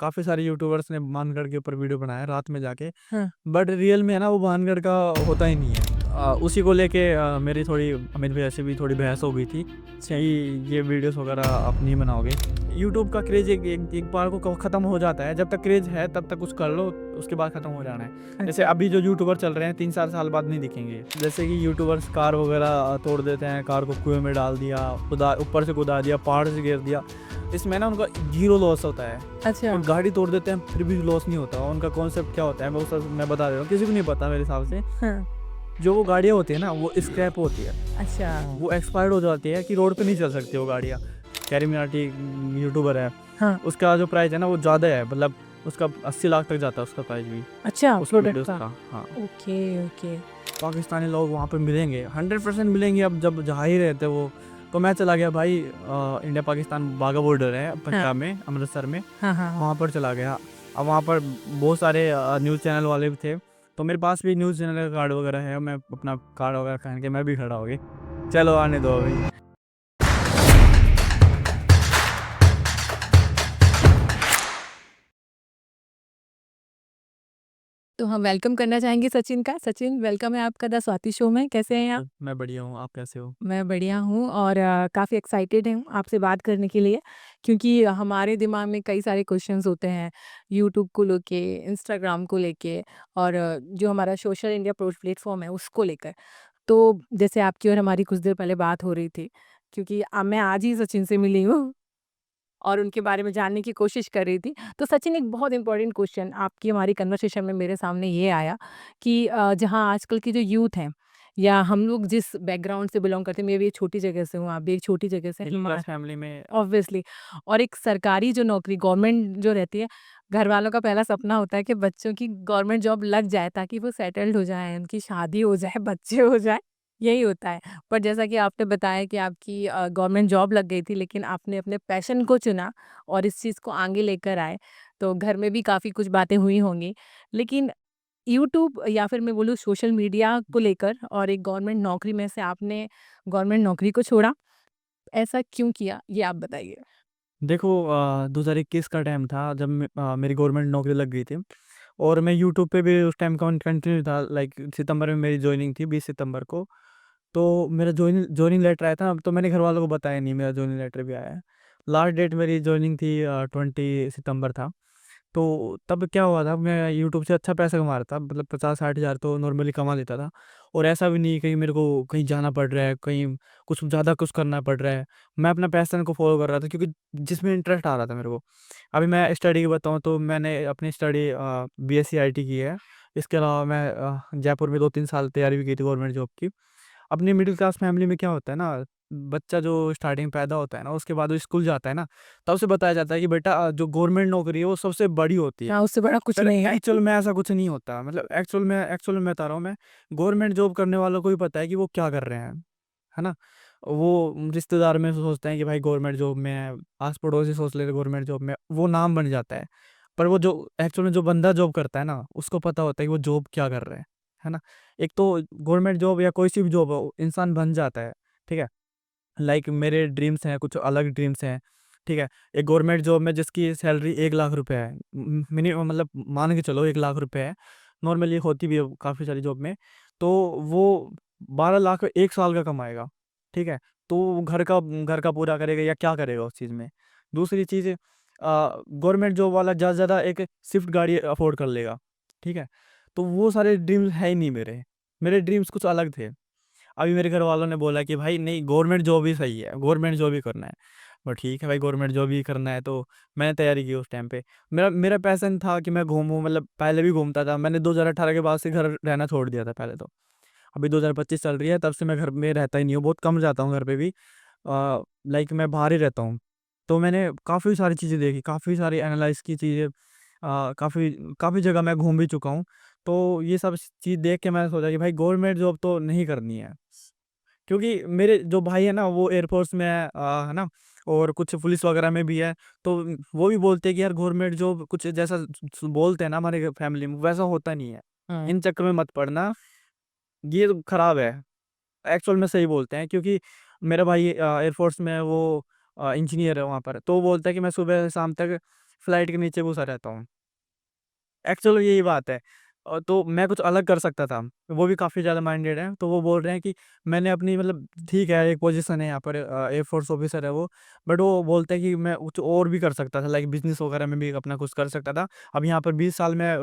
काफ़ी सारे यूट्यूबर्स ने मानगढ़ के ऊपर वीडियो बनाया रात में जाके, हाँ। बट रियल में है ना वो मानगढ़ का होता ही नहीं है। उसी को लेके मेरी थोड़ी अमित भैया से भी थोड़ी बहस हो गई थी, सही ये वीडियोस वगैरह आप नहीं बनाओगे। यूट्यूब का क्रेज़ एक बार को ख़त्म हो जाता है, जब तक क्रेज़ है तब तक कुछ कर लो, उसके बाद ख़त्म हो जाना है। जैसे अच्छा। अभी जो यूट्यूबर चल रहे हैं 3-4 साल बाद नहीं दिखेंगे। जैसे कि यूट्यूबर्स कार वगैरह तोड़ देते हैं, कार को कुएँ में डाल दिया, ऊपर से कूदा दिया, पहाड़ से गिर दिया। इसमें ना उनका ज़ीरो लॉस होता है। अच्छा। और गाड़ी तोड़ देते हैं फिर भी लॉस नहीं होता। उनका कॉन्सेप्ट क्या होता है मैं बता दे रहा हूँ, किसी को नहीं पता मेरे हिसाब से। हाँ। जो वो गाड़ियाँ होती है ना वो स्क्रैप होती है, अच्छा। वो एक्सपायर्ड हो जाती है कि रोड पे नहीं चल सकती वो गाड़ियाँ। कैरी यूट्यूबर है, हाँ। उसका जो प्राइस है ना वो ज़्यादा है, मतलब उसका 80 लाख तक जाता है उसका प्राइस भी, अच्छा, उस प्रोडक्ट वीडियोस का। का। हाँ, ओके, ओके। पाकिस्तानी लोग वहाँ पे मिलेंगे, 100% मिलेंगे। अब जब जहाँ ही रहते वो, तो मैं चला गया भाई, इंडिया पाकिस्तान बाघा बॉर्डर है हाँ। पंजाब में, अमृतसर में, हाँ, हाँ, हाँ। वहाँ पर चला गया। अब वहाँ पर बहुत सारे न्यूज़ चैनल वाले भी थे, तो मेरे पास भी न्यूज़ चैनल का कार्ड वगैरह है। मैं अपना कार्ड वगैरह पहन के मैं भी खड़ा हो गया, चलो आने दो अभी। तो हम वेलकम करना चाहेंगे सचिन का। सचिन, वेलकम है आपका द स्वाति शो में। कैसे हैं आप? मैं बढ़िया हूँ, आप कैसे हो? मैं बढ़िया हूँ और काफ़ी एक्साइटेड हूँ आपसे बात करने के लिए, क्योंकि हमारे दिमाग में कई सारे क्वेश्चंस होते हैं यूट्यूब को लेके, इंस्टाग्राम को लेके और जो हमारा सोशल इंडिया प्लेटफॉर्म है उसको लेकर। तो जैसे आपकी और हमारी कुछ देर पहले बात हो रही थी, क्योंकि मैं आज ही सचिन से मिली हूँ और उनके बारे में जानने की कोशिश कर रही थी। तो सचिन, एक बहुत इम्पोर्टेंट क्वेश्चन आपकी हमारी कन्वर्सेशन में मेरे सामने ये आया कि जहाँ आजकल की जो यूथ हैं या हम लोग जिस बैकग्राउंड से बिलॉन्ग करते हैं, मैं भी एक छोटी जगह से हूँ, आप भी एक छोटी जगह से मिडिल क्लास फैमिली में। ऑब्वियसली। और एक सरकारी जो नौकरी गवर्नमेंट जो रहती है, घर वालों का पहला सपना होता है कि बच्चों की गवर्नमेंट जॉब लग जाए ताकि वो सेटल्ड हो जाएँ, उनकी शादी हो जाए, बच्चे हो जाएँ, यही होता है। पर जैसा कि आपने बताया कि आपकी गवर्नमेंट जॉब लग गई थी, लेकिन आपने अपने पैशन को चुना और इस चीज़ को आगे लेकर आए, तो घर में भी काफ़ी कुछ बातें हुई होंगी। लेकिन यूट्यूब या फिर मैं बोलूँ सोशल मीडिया को लेकर और एक गवर्नमेंट नौकरी में से आपने गवर्नमेंट नौकरी को छोड़ा, ऐसा क्यों किया? ये आप बताइए? देखो 2021 का टाइम था जब मेरी गवर्नमेंट नौकरी लग गई थी, और मैं यूट्यूब पे भी उस टाइम कंटिन्यू था। लाइक सितंबर में मेरी जॉइनिंग थी, 20 सितंबर को। तो मेरा जॉइनिंग लेटर आया था, तो मैंने घर वालों को बताया नहीं मेरा जॉइनिंग लेटर भी आया है। लास्ट डेट मेरी जॉइनिंग थी 20 सितंबर था। तो तब क्या हुआ था, मैं यूट्यूब से अच्छा पैसा कमा रहा था, मतलब 50-60 हज़ार तो नॉर्मली कमा लेता था। और ऐसा भी नहीं कहीं मेरे को कहीं जाना पड़ रहा है, कहीं कुछ ज़्यादा कुछ करना पड़ रहा है। मैं अपना पैशन को फॉलो कर रहा था, क्योंकि जिसमें इंटरेस्ट आ रहा था मेरे को। अभी मैं स्टडी की बताऊँ तो मैंने अपनी स्टडी बीएससी आईटी की है। इसके अलावा मैं जयपुर में 2-3 साल तैयारी भी की थी गवर्नमेंट जॉब की। अपनी मिडिल क्लास फैमिली में क्या होता है ना, बच्चा जो स्टार्टिंग में पैदा होता है ना, उसके बाद वो स्कूल जाता है ना, तब से बताया जाता है कि बेटा जो गवर्नमेंट नौकरी है वो सबसे बड़ी होती है। हाँ, उससे बड़ा कुछ पर नहीं है। एक्चुअल में ऐसा कुछ नहीं होता, मतलब एक्चुअल में बता रहा हूँ मैं। गवर्नमेंट जॉब करने वालों को भी पता है कि वो क्या कर रहे हैं, है ना? वो रिश्तेदार में सोचते हैं कि भाई गवर्नमेंट जॉब में है, आस पड़ोसी सोच लेते गवर्नमेंट जॉब में, वो नाम बन जाता है। पर वो जो एक्चुअल में जो बंदा जॉब करता है ना, उसको पता होता है कि वो जॉब क्या कर रहे हैं, है ना? एक तो गवर्नमेंट जॉब या कोई सी भी जॉब हो, इंसान बन जाता है, ठीक है? लाइक मेरे ड्रीम्स हैं, कुछ अलग ड्रीम्स हैं, ठीक है? एक गवर्नमेंट जॉब में जिसकी सैलरी 1 लाख रुपए है, मिनिमम, मतलब मान के चलो 1 लाख रुपए है, नॉर्मली होती भी है काफ़ी सारी जॉब में, तो वो 12 लाख 1 साल का कमाएगा, ठीक है? तो वो घर का पूरा करेगा या क्या करेगा उस चीज़ में? दूसरी चीज़, गवर्नमेंट जॉब वाला ज़्यादा से ज़्यादा एक स्विफ्ट गाड़ी अफ़ोर्ड कर लेगा, ठीक है? तो वो सारे ड्रीम्स है ही नहीं मेरे। मेरे ड्रीम्स कुछ अलग थे। अभी मेरे घर वालों ने बोला कि भाई नहीं, गवर्नमेंट जॉब ही सही है, गवर्नमेंट जॉब ही करना है। और ठीक है भाई, गवर्नमेंट जॉब ही करना है, तो मैंने तैयारी की उस टाइम पे। मेरा मेरा पैशन था कि मैं घूमूँ, मतलब पहले भी घूमता था। मैंने 2018 के बाद से घर रहना छोड़ दिया था पहले तो। अभी 2025 चल रही है, तब से मैं घर में रहता ही नहीं हूँ, बहुत कम जाता हूँ घर पे भी। लाइक मैं बाहर ही रहता हूँ। तो मैंने काफ़ी सारी चीज़ें देखी, काफ़ी सारी एनालाइज़ की चीज़ें, काफ़ी काफ़ी जगह मैं घूम भी चुका हूँ। तो ये सब चीज़ देख के मैंने सोचा कि भाई गवर्नमेंट जॉब तो नहीं करनी है। क्योंकि मेरे जो भाई है ना वो एयरफोर्स में है ना, और कुछ पुलिस वगैरह में भी है। तो वो भी बोलते हैं कि यार गवर्नमेंट जॉब कुछ जैसा बोलते हैं ना हमारे फैमिली में, वैसा होता नहीं है। हाँ। इन चक्कर में मत पड़ना, ये तो खराब है। एक्चुअल में सही बोलते हैं, क्योंकि मेरा भाई एयरफोर्स में है, वो इंजीनियर है वहाँ पर। तो वो बोलता है कि मैं सुबह से शाम तक फ्लाइट के नीचे घुसा रहता हूँ। एक्चुअल यही बात है। तो मैं कुछ अलग कर सकता था। वो भी काफ़ी ज़्यादा माइंडेड हैं, तो वो बोल रहे हैं कि मैंने अपनी मतलब ठीक है, एक पोज़ीशन है यहाँ पर, एयरफ़ोर्स ऑफ़िसर है वो, बट वो बोलते हैं कि मैं कुछ और भी कर सकता था, लाइक बिज़नेस वगैरह में भी अपना कुछ कर सकता था। अब यहाँ पर 20 साल मैं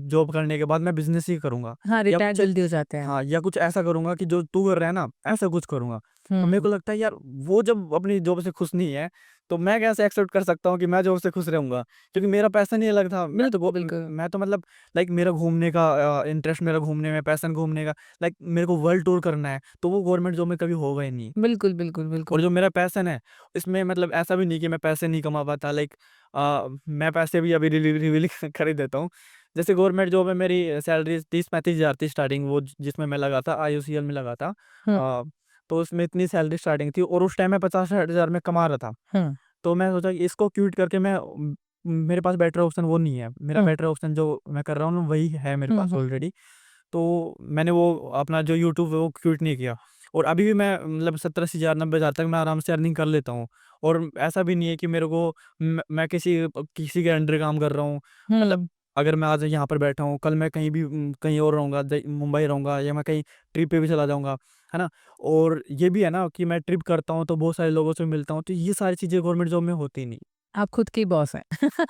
जॉब करने के बाद मैं बिज़नेस ही करूँगा, हाँ, या रिटायर कुछ जल्दी हो जाते हैं। हाँ, या कुछ ऐसा करूँगा कि जो तू कर रहा है ना, ऐसा कुछ करूँगा। तो मेरे हुँ, को लगता है यार, वो जब अपनी जॉब से खुश नहीं है, तो मैं कैसे एक्सेप्ट कर सकता हूँ कि मैं जॉब से खुश रहूँगा? क्योंकि मेरा पैशन ही अलग था। बिल्कुल, बिल्कुल। मैं तो मतलब लाइक मेरा घूमने का इंटरेस्ट, मेरा घूमने में पैशन, घूमने का, लाइक मेरे को वर्ल्ड टूर करना है, तो वो गवर्नमेंट जॉब में कभी होगा ही नहीं। बिल्कुल, बिल्कुल, बिल्कुल। और जो मेरा पैशन है, इसमें मतलब ऐसा भी नहीं कि मैं पैसे नहीं कमा पाता, लाइक मैं पैसे भी अभी रिवील कर ही देता हूँ। जैसे गवर्नमेंट जॉब में मेरी सैलरी 30-35 हज़ार थी स्टार्टिंग, वो जिसमें मैं लगा था, आईओसीएल में लगा था। हुँ, अ, तो उसमें इतनी सैलरी स्टार्टिंग थी, और उस टाइम मैं 50-60 हज़ार में कमा रहा था। हुँ, तो मैं सोचा कि इसको क्विट करके मेरे पास बेटर ऑप्शन वो नहीं है। मेरा हुँ, बेटर ऑप्शन जो मैं कर रहा हूँ ना, वही है मेरे हुँ, पास हुँ। ऑलरेडी। तो मैंने वो अपना जो यूट्यूब है वो क्विट नहीं किया, और अभी भी मैं मतलब 70-80 हज़ार 90 हज़ार तक मैं आराम से अर्निंग कर लेता हूँ। और ऐसा भी नहीं है कि मेरे को मैं किसी के अंडर काम कर रहा हूँ। मतलब हुँ, अगर मैं आज यहाँ पर बैठा हूँ, कल मैं कहीं भी कहीं और रहूँगा, मुंबई रहूँगा, या मैं कहीं ट्रिप पे भी चला जाऊँगा, है ना? और ये भी है ना कि मैं ट्रिप करता हूँ तो बहुत सारे लोगों से मिलता हूँ, तो ये सारी चीज़ें गवर्नमेंट जॉब में होती नहीं। आप खुद के ही बॉस हैं।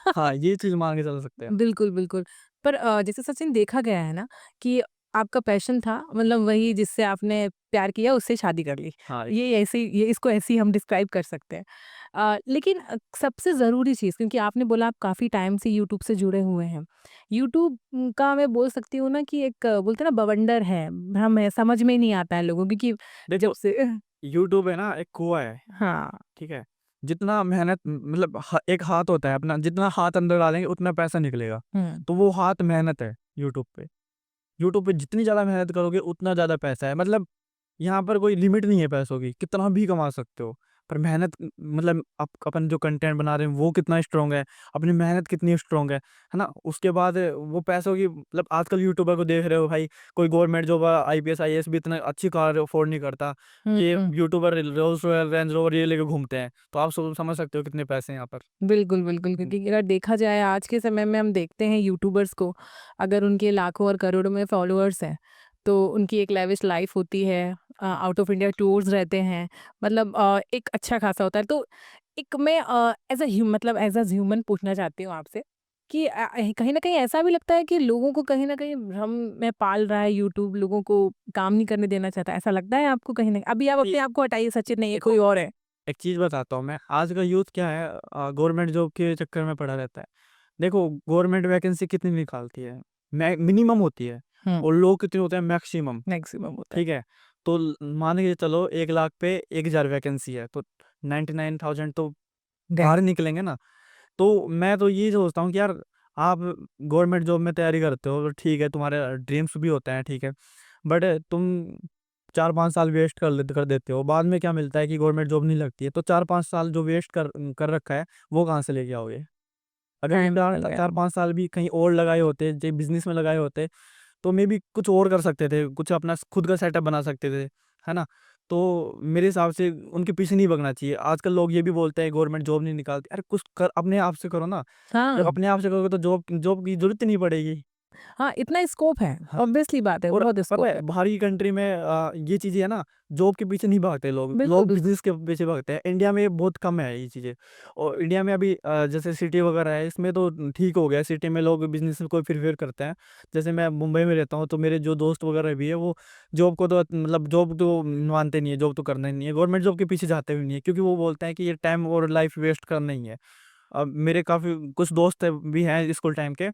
हाँ, ये चीज़ मान के चल सकते हैं। बिल्कुल, बिल्कुल। पर जैसे सचिन देखा गया है ना कि आपका पैशन था मतलब वही जिससे आपने प्यार किया उससे शादी कर ली। हाँ, ये ऐसे ही ये इसको ऐसे ही हम डिस्क्राइब कर सकते हैं। लेकिन सबसे ज़रूरी चीज़ क्योंकि आपने बोला आप काफ़ी टाइम से यूट्यूब से जुड़े हुए हैं। यूट्यूब का मैं बोल सकती हूँ ना कि एक बोलते हैं ना बवंडर है, हमें समझ में ही नहीं आता है लोगों को क्योंकि जब देखो, से यूट्यूब है ना एक कुआँ है, हाँ। ठीक है? जितना मेहनत मतलब एक हाथ होता है अपना, जितना हाथ अंदर डालेंगे उतना पैसा निकलेगा। हुँ। तो वो हाथ मेहनत है यूट्यूब पे। यूट्यूब पे जितनी ज़्यादा मेहनत करोगे उतना ज़्यादा पैसा है। मतलब यहाँ पर कोई लिमिट नहीं है पैसों की, कितना भी कमा सकते हो। पर मेहनत मतलब आप अपन जो कंटेंट बना रहे हैं वो कितना स्ट्रॉन्ग है, अपनी मेहनत कितनी स्ट्रॉन्ग है ना? उसके बाद वो पैसों की मतलब आजकल यूट्यूबर को देख रहे हो भाई, कोई गवर्नमेंट जॉब आईपीएस, आईएएस भी इतना अच्छी कार अफोर्ड नहीं करता। हुँ, ये हुँ। YouTuber Rolls Royce, Range Rover ये लेके घूमते हैं। तो आप समझ सकते हो कितने पैसे हैं यहाँ पर। बिल्कुल, बिल्कुल, हुँ। क्योंकि अगर देखा जाए आज के समय में हम देखते हैं यूट्यूबर्स को, अगर उनके लाखों और करोड़ों में फॉलोअर्स हैं, तो उनकी एक लेविश लाइफ़ होती है आउट ऑफ इंडिया टूर्स रहते हैं, मतलब एक अच्छा खासा होता है। तो एक मैं एज़ अ मतलब एज़ अ ह्यूमन पूछना चाहती हूँ आपसे कि कहीं न कहीं ऐसा भी लगता है कि लोगों को कहीं न कहीं भ्रम में पाल रहा है यूट्यूब, लोगों को काम नहीं करने देना चाहता है, ऐसा लगता है आपको कहीं न अभी आप ये अपने आप को हटाइए सचिन नहीं है, देखो, कोई और है? एक चीज़ बताता हूँ मैं, आज का यूथ क्या है, गवर्नमेंट जॉब के चक्कर में पड़ा रहता है। देखो, गवर्नमेंट वैकेंसी कितनी निकालती है? मिनिमम होती है, हुँ, और लोग कितने होते हैं? मैक्सिमम, मैक्सिमम होता है। ठीक है? तो मान के चलो 1 लाख पे 1000 वैकेंसी है, तो 99,000 तो बाहर ही निकलेंगे ना। तो मैं तो ये सोचता हूँ कि यार, आप गवर्नमेंट जॉब में तैयारी करते हो, तो ठीक है, तुम्हारे ड्रीम्स भी होते हैं, ठीक है। बट तुम 4-5 साल वेस्ट कर देते हो, बाद में क्या मिलता है कि गवर्नमेंट जॉब नहीं लगती है, तो 4-5 साल जो वेस्ट कर रखा है, वो कहाँ से लेके आओगे? अगर टाइम निकल गया। 4-5 साल भी कहीं और लगाए होते, जे बिज़नेस में लगाए होते, तो मेबी कुछ और कर सकते थे, कुछ अपना खुद का सेटअप बना सकते थे, है ना? तो मेरे हिसाब से उनके पीछे नहीं भागना चाहिए। आजकल लोग ये भी बोलते हैं गवर्नमेंट जॉब नहीं निकालती, अरे कुछ कर अपने आप से करो ना। जब हाँ, अपने आप से करोगे तो जॉब जॉब की ज़रूरत ही नहीं पड़ेगी। हाँ, इतना स्कोप है, हाँ। ऑब्वियसली बात है, और बहुत पता स्कोप है है। बाहरी कंट्री में ये चीज़ें है ना, जॉब के पीछे नहीं भागते लोग, बिल्कुल, लोग बिल्कुल। बिज़नेस के पीछे भागते हैं। इंडिया में बहुत कम है ये चीज़ें, और इंडिया में अभी जैसे सिटी वगैरह है, इसमें तो ठीक हो गया है, सिटी में लोग बिज़नेस को प्रेफ़र करते हैं। जैसे मैं मुंबई में रहता हूँ, तो मेरे जो दोस्त वगैरह भी है, वो जॉब को तो मतलब जॉब तो मानते नहीं है, जॉब तो करना ही नहीं है, गवर्नमेंट जॉब के पीछे जाते भी नहीं है, क्योंकि वो बोलते हैं कि ये टाइम और लाइफ़ वेस्ट करना ही है। अब मेरे काफ़ी कुछ दोस्त भी हैं स्कूल टाइम के,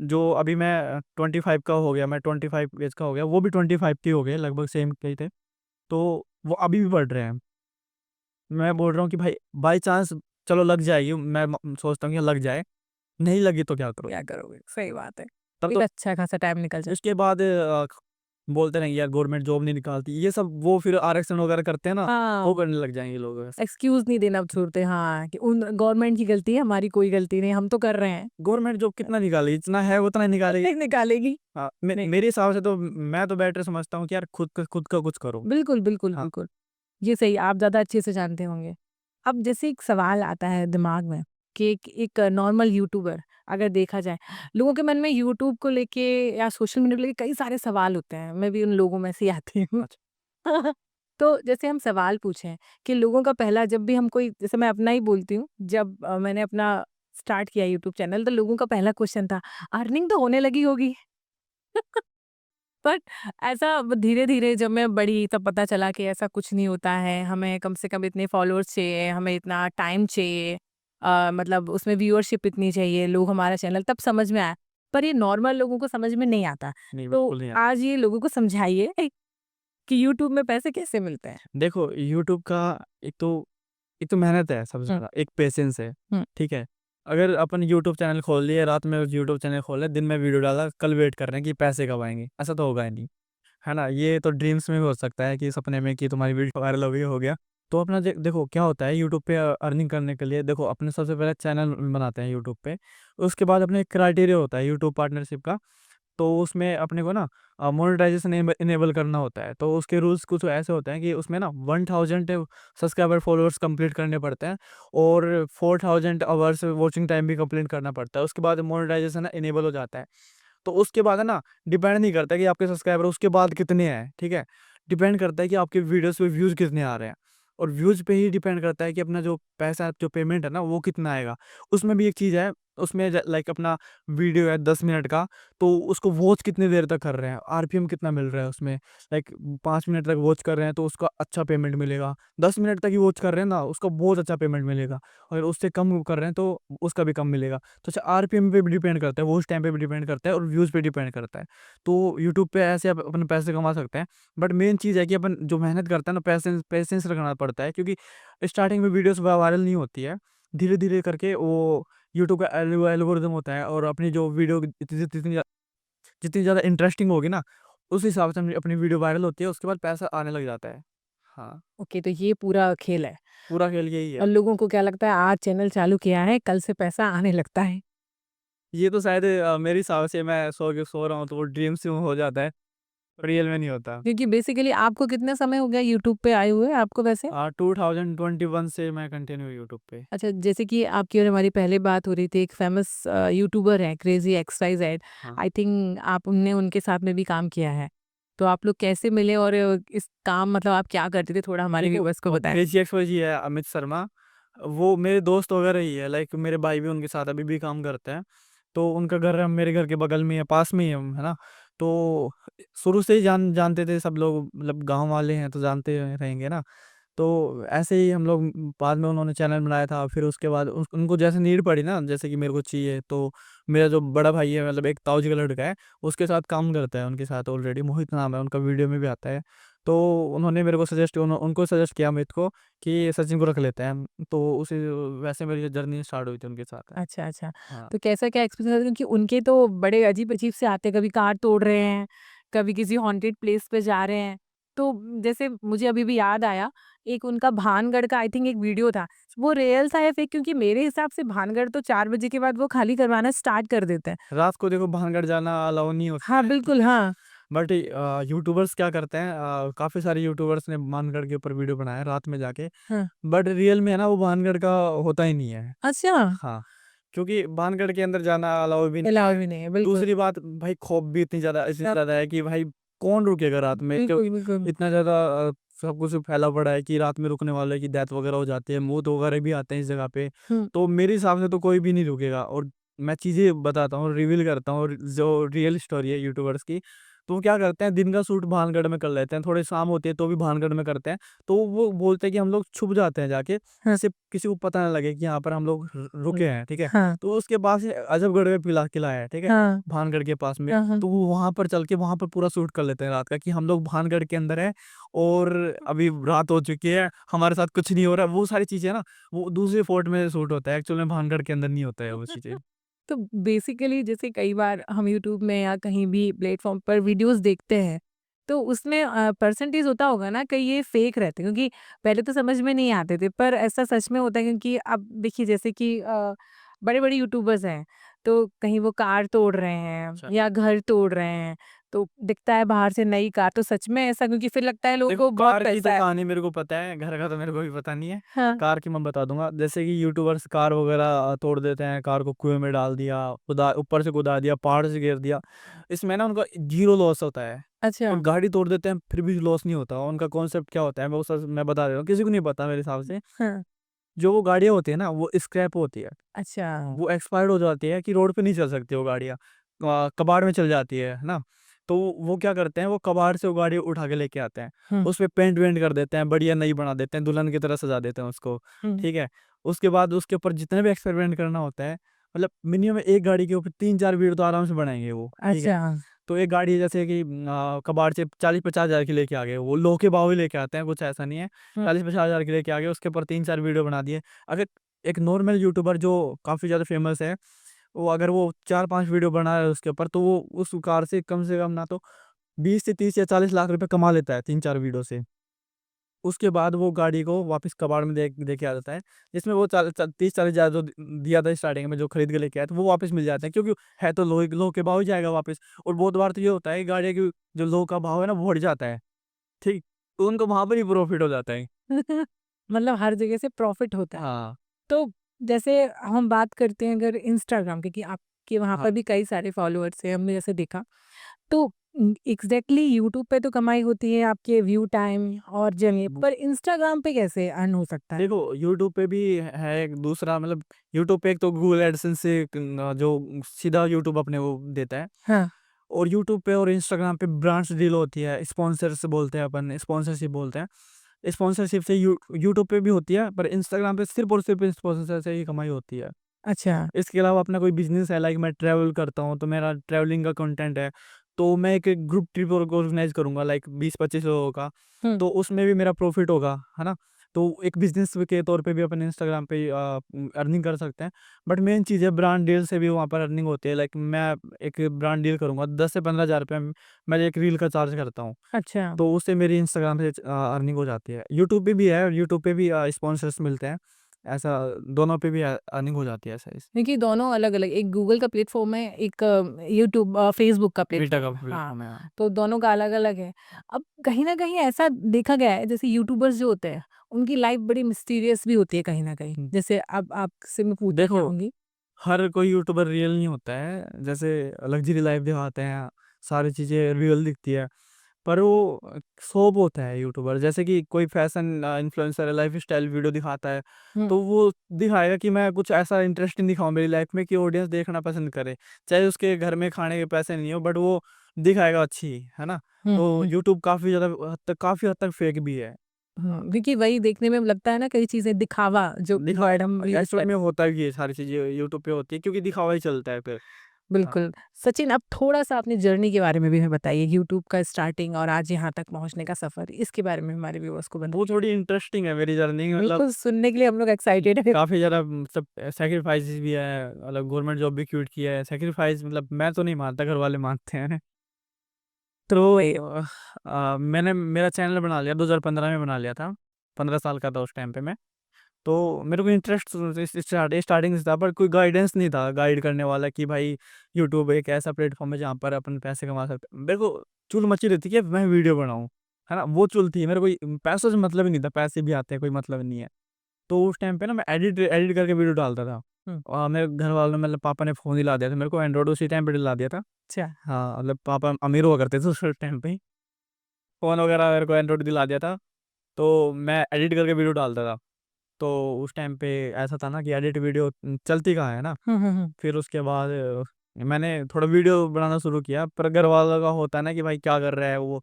जो अभी मैं 25 का हो गया, मैं 25 ऐज का हो गया, वो भी 25 के हो गए, लगभग सेम के ही थे। तो वो अभी भी पढ़ रहे हैं। मैं बोल रहा हूँ कि भाई बाय चांस चलो लग जाएगी, मैं सोचता हूँ कि लग जाए, नहीं लगी तो क्या क्या करोगे? करोगे? सही बात है। तब एक तो अच्छा खासा टाइम निकल जाए। इसके बाद बोलते रहेंगे यार गवर्नमेंट जॉब नहीं निकालती, ये सब वो फिर आरक्षण वगैरह करते हैं ना, हाँ, वो करने लग जाएँगे लोग ऐसे। एक्सक्यूज़ नहीं देना अब छोड़ते हाँ, कि उन गवर्नमेंट की गलती है, हमारी कोई गलती नहीं, हम तो कर रहे हैं। गवर्नमेंट जॉब कितना निकालेगी? जितना है उतना ही निकालेगी। नहीं निकालेगी। हाँ, नहीं, मेरे हिसाब से तो मैं तो बेटर समझता हूँ कि यार खुद का कुछ करो। बिल्कुल, बिल्कुल, हाँ। बिल्कुल। ये सही आप ज़्यादा अच्छे से जानते होंगे। अब जैसे एक सवाल आता है दिमाग में कि एक नॉर्मल यूट्यूबर अगर देखा जाए, लोगों के मन में यूट्यूब को लेके या सोशल मीडिया को लेके कई सारे सवाल होते हैं। मैं भी उन लोगों में से ही आती हूँ। अच्छा। तो जैसे हम सवाल पूछें कि लोगों का पहला जब भी हम कोई जैसे मैं अपना ही बोलती हूँ, जब मैंने अपना स्टार्ट किया यूट्यूब चैनल तो लोगों का पहला क्वेश्चन था, अर्निंग तो होने लगी होगी? बट ऐसा धीरे-धीरे जब मैं बढ़ी तब पता चला कि ऐसा कुछ नहीं होता है। हमें कम से कम इतने फॉलोअर्स चाहिए, हमें इतना टाइम चाहिए, मतलब उसमें व्यूअरशिप इतनी चाहिए, लोग हमारा चैनल तब समझ में आया। पर ये नॉर्मल लोगों को समझ में नहीं आता। नहीं, तो बिल्कुल नहीं आता। आज ये लोगों को समझाइए कि यूट्यूब में पैसे कैसे मिलते हैं? देखो, यूट्यूब का एक तो मेहनत है सबसे हुँ, ज़्यादा, एक पेशेंस है, हुँ। ठीक है? अगर अपन यूट्यूब चैनल खोल लिए, रात में यूट्यूब चैनल खोला, दिन में वीडियो डाला, कल वेट कर रहे हैं कि पैसे कब आएँगे, ऐसा तो होगा ही नहीं, है ना? ये तो ड्रीम्स में भी हो सकता है कि सपने में कि तुम्हारी वीडियो वायरल हो गया। तो अपना देखो क्या होता है यूट्यूब पे अर्निंग करने के लिए देखो अपने सबसे पहले चैनल बनाते हैं यूट्यूब पे, उसके बाद अपने एक क्राइटेरिया होता है यूट्यूब पार्टनरशिप का। तो उसमें अपने को ना मोनेटाइजेशन इनेबल करना होता है। तो उसके रूल्स कुछ ऐसे होते हैं कि उसमें ना 1000 सब्सक्राइबर फॉलोअर्स कंप्लीट करने पड़ते हैं और 4000 आवर्स वॉचिंग टाइम भी कंप्लीट करना पड़ता है। उसके बाद मोनेटाइजेशन इनेबल हो जाता है। तो उसके बाद है ना, डिपेंड नहीं करता कि आपके सब्सक्राइबर उसके बाद कितने हैं, ठीक है? डिपेंड करता है कि आपके वीडियोज़ पे व्यूज़ कितने आ रहे हैं और व्यूज़ पे ही डिपेंड करता है कि अपना जो पैसा जो पेमेंट है ना, वो कितना आएगा। उसमें भी एक चीज़ है, उसमें लाइक अपना वीडियो है 10 मिनट का, तो उसको वॉच कितनी देर तक कर रहे हैं, आरपीएम कितना मिल रहा है उसमें। लाइक 5 मिनट तक वॉच कर रहे हैं तो उसका अच्छा पेमेंट मिलेगा। 10 मिनट तक ही वॉच कर रहे हैं ना, उसका बहुत अच्छा पेमेंट मिलेगा। अगर उससे कम कर रहे हैं तो उसका भी कम मिलेगा। तो अच्छा, आरपीएम पे भी डिपेंड करता है, वॉच टाइम पे भी डिपेंड करता है और व्यूज़ पे डिपेंड करता है। तो यूट्यूब पे ऐसे आप अपने पैसे कमा सकते हैं। बट मेन चीज़ है कि अपन जो मेहनत करते हैं ना, पेशेंस पेशेंस रखना पड़ता है, क्योंकि स्टार्टिंग में वीडियोज़ वायरल नहीं होती है। धीरे-धीरे करके वो यूट्यूब का एल्गोरिदम होता है और अपनी जो वीडियो जितनी ज़्यादा इंटरेस्टिंग होगी ना, उस हिसाब से अपनी वीडियो वायरल होती है, उसके बाद पैसा आने लग जाता है। हाँ, ओके, तो ये पूरा खेल है पूरा खेल यही है। और लोगों को क्या लगता है आज चैनल चालू किया है, कल से पैसा आने लगता है। ये तो शायद मेरे हिसाब से मैं सो रहा हूँ तो वो ड्रीम्स में हो जाता है, रियल में नहीं होता। क्योंकि बेसिकली आपको कितना समय हो गया यूट्यूब पे आए हुए आपको वैसे? 2021 से मैं कंटिन्यू यूट्यूब पे। अच्छा, जैसे कि आपकी और हमारी पहले बात हो रही थी, एक फ़ेमस यूट्यूबर हैं क्रेज़ी एक्स-वाई-ज़ेड। हाँ। आई थिंक आपने उनके साथ में भी काम किया है। तो आप लोग कैसे मिले और इस काम मतलब आप क्या करते थे? थोड़ा हमारे देखो, व्यूअर्स को बताएँ। क्रेज़ी एक्स-वाई-जी है अमित शर्मा, वो मेरे दोस्त वगैरह ही है, लाइक मेरे भाई भी उनके साथ अभी भी काम करते हैं। तो उनका घर मेरे घर के बगल में ही है, पास में ही है ना? तो शुरू से ही जानते थे सब लोग, मतलब गाँव वाले हैं तो जानते रहेंगे ना? तो ऐसे ही हम लोग बाद में उन्होंने चैनल बनाया था, फिर उसके बाद उनको जैसे नीड पड़ी ना, जैसे कि मेरे को चाहिए, तो मेरा जो बड़ा भाई है, मतलब एक ताऊ जी का लड़का है, उसके साथ काम करता है, उनके साथ ऑलरेडी मोहित नाम है उनका, वीडियो में भी आता है। तो उन्होंने मेरे को उनको सजेस्ट किया अमित को कि सचिन को रख लेते हैं हम, तो उसी वैसे मेरी जर्नी स्टार्ट हुई थी उनके साथ। अच्छा, अच्छा। हाँ। तो कैसा क्या एक्सपीरियंस था? क्योंकि उनके तो बड़े अजीब-अजीब से आते हैं, कभी कार तोड़ रहे हैं, कभी किसी हॉन्टेड प्लेस पे जा रहे हैं। तो जैसे मुझे अभी भी याद आया, एक उनका भानगढ़ का आई थिंक एक वीडियो था। वो रियल था या फेक? क्योंकि मेरे हिसाब से भानगढ़ तो 4 बजे के बाद वो खाली करवाना स्टार्ट कर देते हैं। रात को देखो भानगढ़ जाना अलाउ नहीं हाँ, होता है। बिल्कुल, हाँ। बट यूट्यूबर्स क्या करते हैं, काफ़ी सारे यूट्यूबर्स ने भानगढ़ के ऊपर वीडियो बनाया रात में जाके, हाँ। बट रियल में है ना, वो भानगढ़ का होता ही नहीं है। अच्छा! हाँ, क्योंकि भानगढ़ के अंदर जाना अलाउ भी नहीं अलाउ है। भी नहीं है, बिल्कुल। दूसरी बात भाई, खौफ भी इतनी हाँ, ज़्यादा है कि भाई कौन रुकेगा रात में? क्यों बिल्कुल, बिल्कुल। इतना ज़्यादा सब कुछ फैला पड़ा है कि रात में रुकने वाले की डेथ वगैरह हो जाती है, मौत वगैरह भी आते हैं इस जगह पे। हुँ। तो मेरे हिसाब से तो कोई भी नहीं रुकेगा, और मैं चीज़ें बताता हूँ, रिवील करता हूँ, और जो रियल स्टोरी है यूट्यूबर्स की, तो वो क्या करते हैं, दिन का शूट भानगढ़ में कर लेते हैं, थोड़ी शाम होती है तो भी भानगढ़ में करते हैं। तो वो बोलते हैं कि हम लोग छुप जाते हैं जाके, हाँ, जिससे किसी को पता ना लगे कि यहाँ पर हम लोग रुके हैं, ठीक है? हाँ, तो उसके पास अजबगढ़ में किला है, ठीक है? हाँ, भानगढ़ के पास में। हाँ, हाँ। तो वो वहाँ पर चल के वहाँ पर पूरा शूट कर लेते हैं रात का, कि हम लोग भानगढ़ के अंदर हैं और अभी रात हो चुकी है, हमारे साथ कुछ नहीं हो रहा है। वो सारी चीज़ें ना, वो दूसरे फोर्ट में शूट होता है, एक्चुअल में भानगढ़ के अंदर नहीं होता है वो चीज़ें। तो बेसिकली जैसे कई बार हम यूट्यूब में या कहीं भी प्लेटफॉर्म पर वीडियोस देखते हैं तो उसमें परसेंटेज होता होगा ना कहीं ये फेक रहते हैं क्योंकि पहले तो समझ में नहीं आते थे पर ऐसा सच में होता है क्योंकि अब देखिए जैसे कि बड़े बड़े यूट्यूबर्स हैं तो कहीं वो कार तोड़ रहे हैं अच्छा। या घर तोड़ रहे हैं तो दिखता है बाहर से नई कार, तो सच में ऐसा? क्योंकि फिर लगता है लोगों देखो, को बहुत कार की तो पैसा है। कहानी मेरे को पता है, घर का तो मेरे को भी पता नहीं है। हाँ। कार की मैं बता दूंगा। जैसे कि यूट्यूबर्स कार वगैरह तोड़ देते हैं, कार को कुएं में डाल दिया, कुदा ऊपर से कुदा दिया, पहाड़ से गिर दिया। इसमें ना उनका जीरो लॉस होता है। अच्छा। और गाड़ी तोड़ देते हैं फिर भी लॉस नहीं होता। उनका कॉन्सेप्ट क्या होता है, मैं बता रहा हूँ, किसी को नहीं पता मेरे हिसाब से। हाँ। जो वो गाड़ियाँ होती है ना, वो स्क्रैप होती है, अच्छा। वो एक्सपायर्ड हो जाती है कि रोड पे नहीं चल सकती वो गाड़ियाँ, कबाड़ में चल जाती है ना। तो वो क्या करते हैं, वो कबाड़ से वो गाड़ी उठा के लेके आते हैं, हुँ, उस पे पेंट वेंट कर देते हैं, बढ़िया नई बना देते हैं, दुल्हन की तरह सजा देते हैं उसको। हुँ। ठीक है। उसके बाद उसके ऊपर जितने भी एक्सपेरिमेंट करना होता है, मतलब मिनिमम एक गाड़ी के ऊपर 3-4 वीडियो तो आराम से बनाएंगे वो। ठीक है। अच्छा। तो एक गाड़ी जैसे कि कबाड़ से 40-50 हज़ार की लेके आ गए, वो लो के भाव ही लेके आते हैं, कुछ ऐसा नहीं है। हुँ। 40-50 हज़ार की लेके आ गए, उसके ऊपर 3-4 वीडियो बना दिए। अगर एक नॉर्मल यूट्यूबर जो काफ़ी ज़्यादा फेमस है, वो अगर वो 4-5 वीडियो बना रहा है उसके ऊपर, तो वो उस कार से कम ना तो 20 से 30 या 40 लाख रुपए कमा लेता है 3-4 वीडियो से। उसके बाद वो गाड़ी को वापस कबाड़ में दे के आ जाता है, जिसमें वो 30-40 हज़ार जो दिया था स्टार्टिंग में, जो खरीद के लेके आया था, वो वापस मिल जाते हैं, क्योंकि है तो लो के भाव ही जाएगा वापस। और बहुत बार तो ये होता है, गाड़ी की जो लो का भाव है ना, वो बढ़ जाता है। ठीक। तो उनको वहां पर ही प्रॉफिट हो जाता है। मतलब हर जगह से प्रॉफ़िट होता है। हाँ। तो जैसे हम बात करते हैं अगर इंस्टाग्राम की, कि आपके वहाँ हाँ। पर भी कई सारे फॉलोअर्स हैं, हमने जैसे देखा। तो एग्ज़ैक्टली यूट्यूब पे तो कमाई होती है आपके व्यू टाइम और जगह, वो- पर इंस्टाग्राम पे कैसे अर्न हो सकता है? देखो, यूट्यूब पे भी है एक दूसरा, मतलब यूट्यूब पे एक तो गूगल एडसेंस से जो सीधा यूट्यूब अपने वो देता है। हाँ। और यूट्यूब पे और इंस्टाग्राम पे ब्रांड्स डील होती है, स्पॉन्सर्स बोलते हैं अपन, स्पॉन्सरशिप बोलते हैं। स्पॉन्सरशिप से यूट्यूब पे भी होती है, पर इंस्टाग्राम पे सिर्फ और सिर्फ स्पॉन्सर से ही कमाई होती है। अच्छा। इसके अलावा अपना कोई बिजनेस है, लाइक मैं ट्रैवल करता हूँ, तो मेरा ट्रैवलिंग का कंटेंट है, तो मैं एक ग्रुप ट्रिप ऑर्गेनाइज करूंगा, लाइक 20-25 लोगों का। हुँ। तो उसमें भी मेरा प्रॉफिट होगा, है ना। तो एक बिजनेस के तौर पे भी अपन इंस्टाग्राम पे अर्निंग कर सकते हैं। बट मेन चीज़ है, ब्रांड डील से भी वहाँ पर अर्निंग होती है। लाइक मैं एक ब्रांड डील करूंगा, 10 से 15 हज़ार रुपये मैं एक रील का चार्ज करता हूँ। अच्छा। तो उससे मेरी इंस्टाग्राम से अर्निंग हो जाती है। यूट्यूब पे भी है, यूट्यूब पे भी स्पॉन्सर्स मिलते हैं। ऐसा दोनों पे भी अर्निंग हो जाती है, ऐसा। देखिए दोनों अलग-अलग, एक गूगल का प्लेटफ़ॉर्म है, एक यूट्यूब फ़ेसबुक का मीटा का प्लेटफ़ॉर्म है। हाँ, प्लेटफ़ॉर्म है, हाँ। तो दोनों का अलग-अलग है। अब कहीं न कहीं ऐसा देखा गया है, जैसे यूट्यूबर्स जो होते हैं, उनकी लाइफ़ बड़ी मिस्टीरियस भी होती है कहीं न कहीं। हुँ। जैसे अब आपसे मैं पूछना देखो, चाहूँगी। हर कोई यूट्यूबर रियल नहीं होता है। जैसे लग्ज़री लाइफ़ दिखाते हैं, सारी चीज़ें रियल दिखती है, पर वो शो-ऑफ होता है यूट्यूबर। जैसे कि कोई फ़ैशन इन्फ्लुएंसर है, लाइफ़स्टाइल वीडियो दिखाता है, हुँ। तो वो दिखाएगा कि मैं कुछ ऐसा इंटरेस्टिंग दिखाऊँ मेरी लाइफ़ में कि ऑडियंस देखना पसंद करे। चाहे उसके घर में खाने के पैसे नहीं हो, बट वो दिखाएगा अच्छी, है ना? हुँ, हुँ, तो हुँ। यूट्यूब काफ़ी हद तक फेक भी है। हुँ, क्योंकि वही देखने में लगता है ना, कई चीज़ें दिखावा जो वर्ड हम यूज़ एक्चुअल कर। में होता भी है, सारी चीज़ें यूट्यूब पे होती है, क्योंकि दिखावा ही चलता है फिर। हाँ। बिल्कुल। सचिन, अब थोड़ा-सा अपनी जर्नी के बारे में भी हमें बताइए, यूट्यूब का स्टार्टिंग और आज यहाँ तक पहुँचने का सफ़र, इसके बारे में हमारे व्यूअर्स को वो बताइए। थोड़ी इंटरेस्टिंग है मेरी जर्नी, मतलब बिल्कुल, सुनने के लिए हम लोग एक्साइटेड हैं। काफ़ी ज़्यादा सब सैक्रिफाइसेस भी है, मतलब गवर्नमेंट जॉब भी क्विट किया है। सैक्रिफाइस मतलब मैं तो नहीं मानता, घर वाले मानते हैं। तो मैंने मेरा चैनल बना लिया, 2015 में बना लिया था। 15 साल का था उस टाइम पे मैं। तो मेरे को इंटरेस्ट स्टार्टिंग से था, पर कोई गाइडेंस नहीं था गाइड करने वाला कि भाई यूट्यूब एक ऐसा प्लेटफॉर्म है जहाँ पर अपन पैसे कमा सकते हैं। मेरे को चुल मची रहती कि मैं वीडियो बनाऊँ, है ना? वो चुल थी, मेरे को पैसों से मतलब ही नहीं था, पैसे भी आते हैं, कोई मतलब नहीं है। तो उस टाइम पे ना मैं एडिट एडिट करके वीडियो डालता था। हुँ। मेरे घर वालों ने, मतलब पापा ने फ़ोन दिला दिया था मेरे को, एंड्रॉइड उसी टाइम पे दिला दिया था। अच्छा। हाँ, मतलब पापा अमीर हुआ करते थे उस टाइम पे ही। फ़ोन वगैरह मेरे को एंड्रॉइड दिला दिया था, तो मैं एडिट करके वीडियो डालता था। तो उस टाइम पे ऐसा था ना कि एडिट वीडियो चलती कहाँ है ना। हुँ, हुँ, हुँ। फिर उसके बाद मैंने थोड़ा वीडियो बनाना शुरू किया, पर घर वालों का होता है ना कि भाई क्या कर रहा है वो,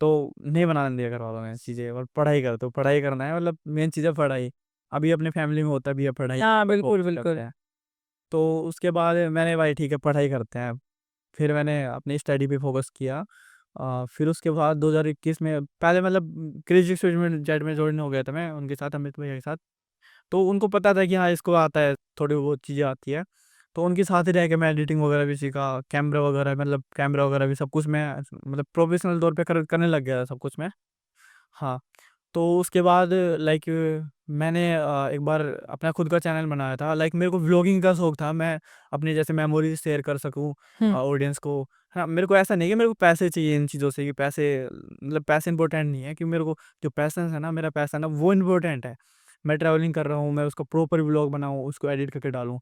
तो नहीं बनाने दिया घर वालों ने चीज़ें। और पढ़ाई कर, तो पढ़ाई करना है, मतलब मेन चीज़ है पढ़ाई। अभी अपनी फैमिली में होता भी है पढ़ाई, हाँ, बिल्कुल, फोकस करते बिल्कुल। हैं। तो उसके बाद मैंने, भाई ठीक है पढ़ाई करते हैं। फिर मैंने अपनी स्टडी पे फ़ोकस किया। फिर उसके बाद 2021 में, पहले मतलब क्रेज़ी स्विच में जेट में जॉइन हो गया था मैं उनके साथ, अमित भैया के साथ। तो उनको पता था कि हाँ, इसको आता है, थोड़ी बहुत चीज़ें आती है। तो उनके साथ ही रह के मैं एडिटिंग वगैरह भी सीखा, कैमरा वगैरह भी सब कुछ मैं, मतलब प्रोफ़ेशनल तौर पे करने लग गया था सब कुछ मैं। हाँ, तो उसके बाद लाइक मैंने एक बार अपना खुद का चैनल बनाया था। लाइक मेरे को व्लॉगिंग का शौक था, मैं अपनी जैसे मेमोरीज शेयर कर सकूं हुँ, ऑडियंस को। हाँ, मेरे को ऐसा नहीं है कि मेरे को पैसे चाहिए इन चीज़ों से, कि पैसे मतलब पैसे इंपॉर्टेंट नहीं है, कि मेरे को जो पैसन है ना, मेरा पैसन है वो इम्पोर्टेंट है। मैं ट्रैवलिंग कर रहा हूँ, मैं उसको प्रॉपर व्लॉग बनाऊँ, उसको एडिट करके डालूँ।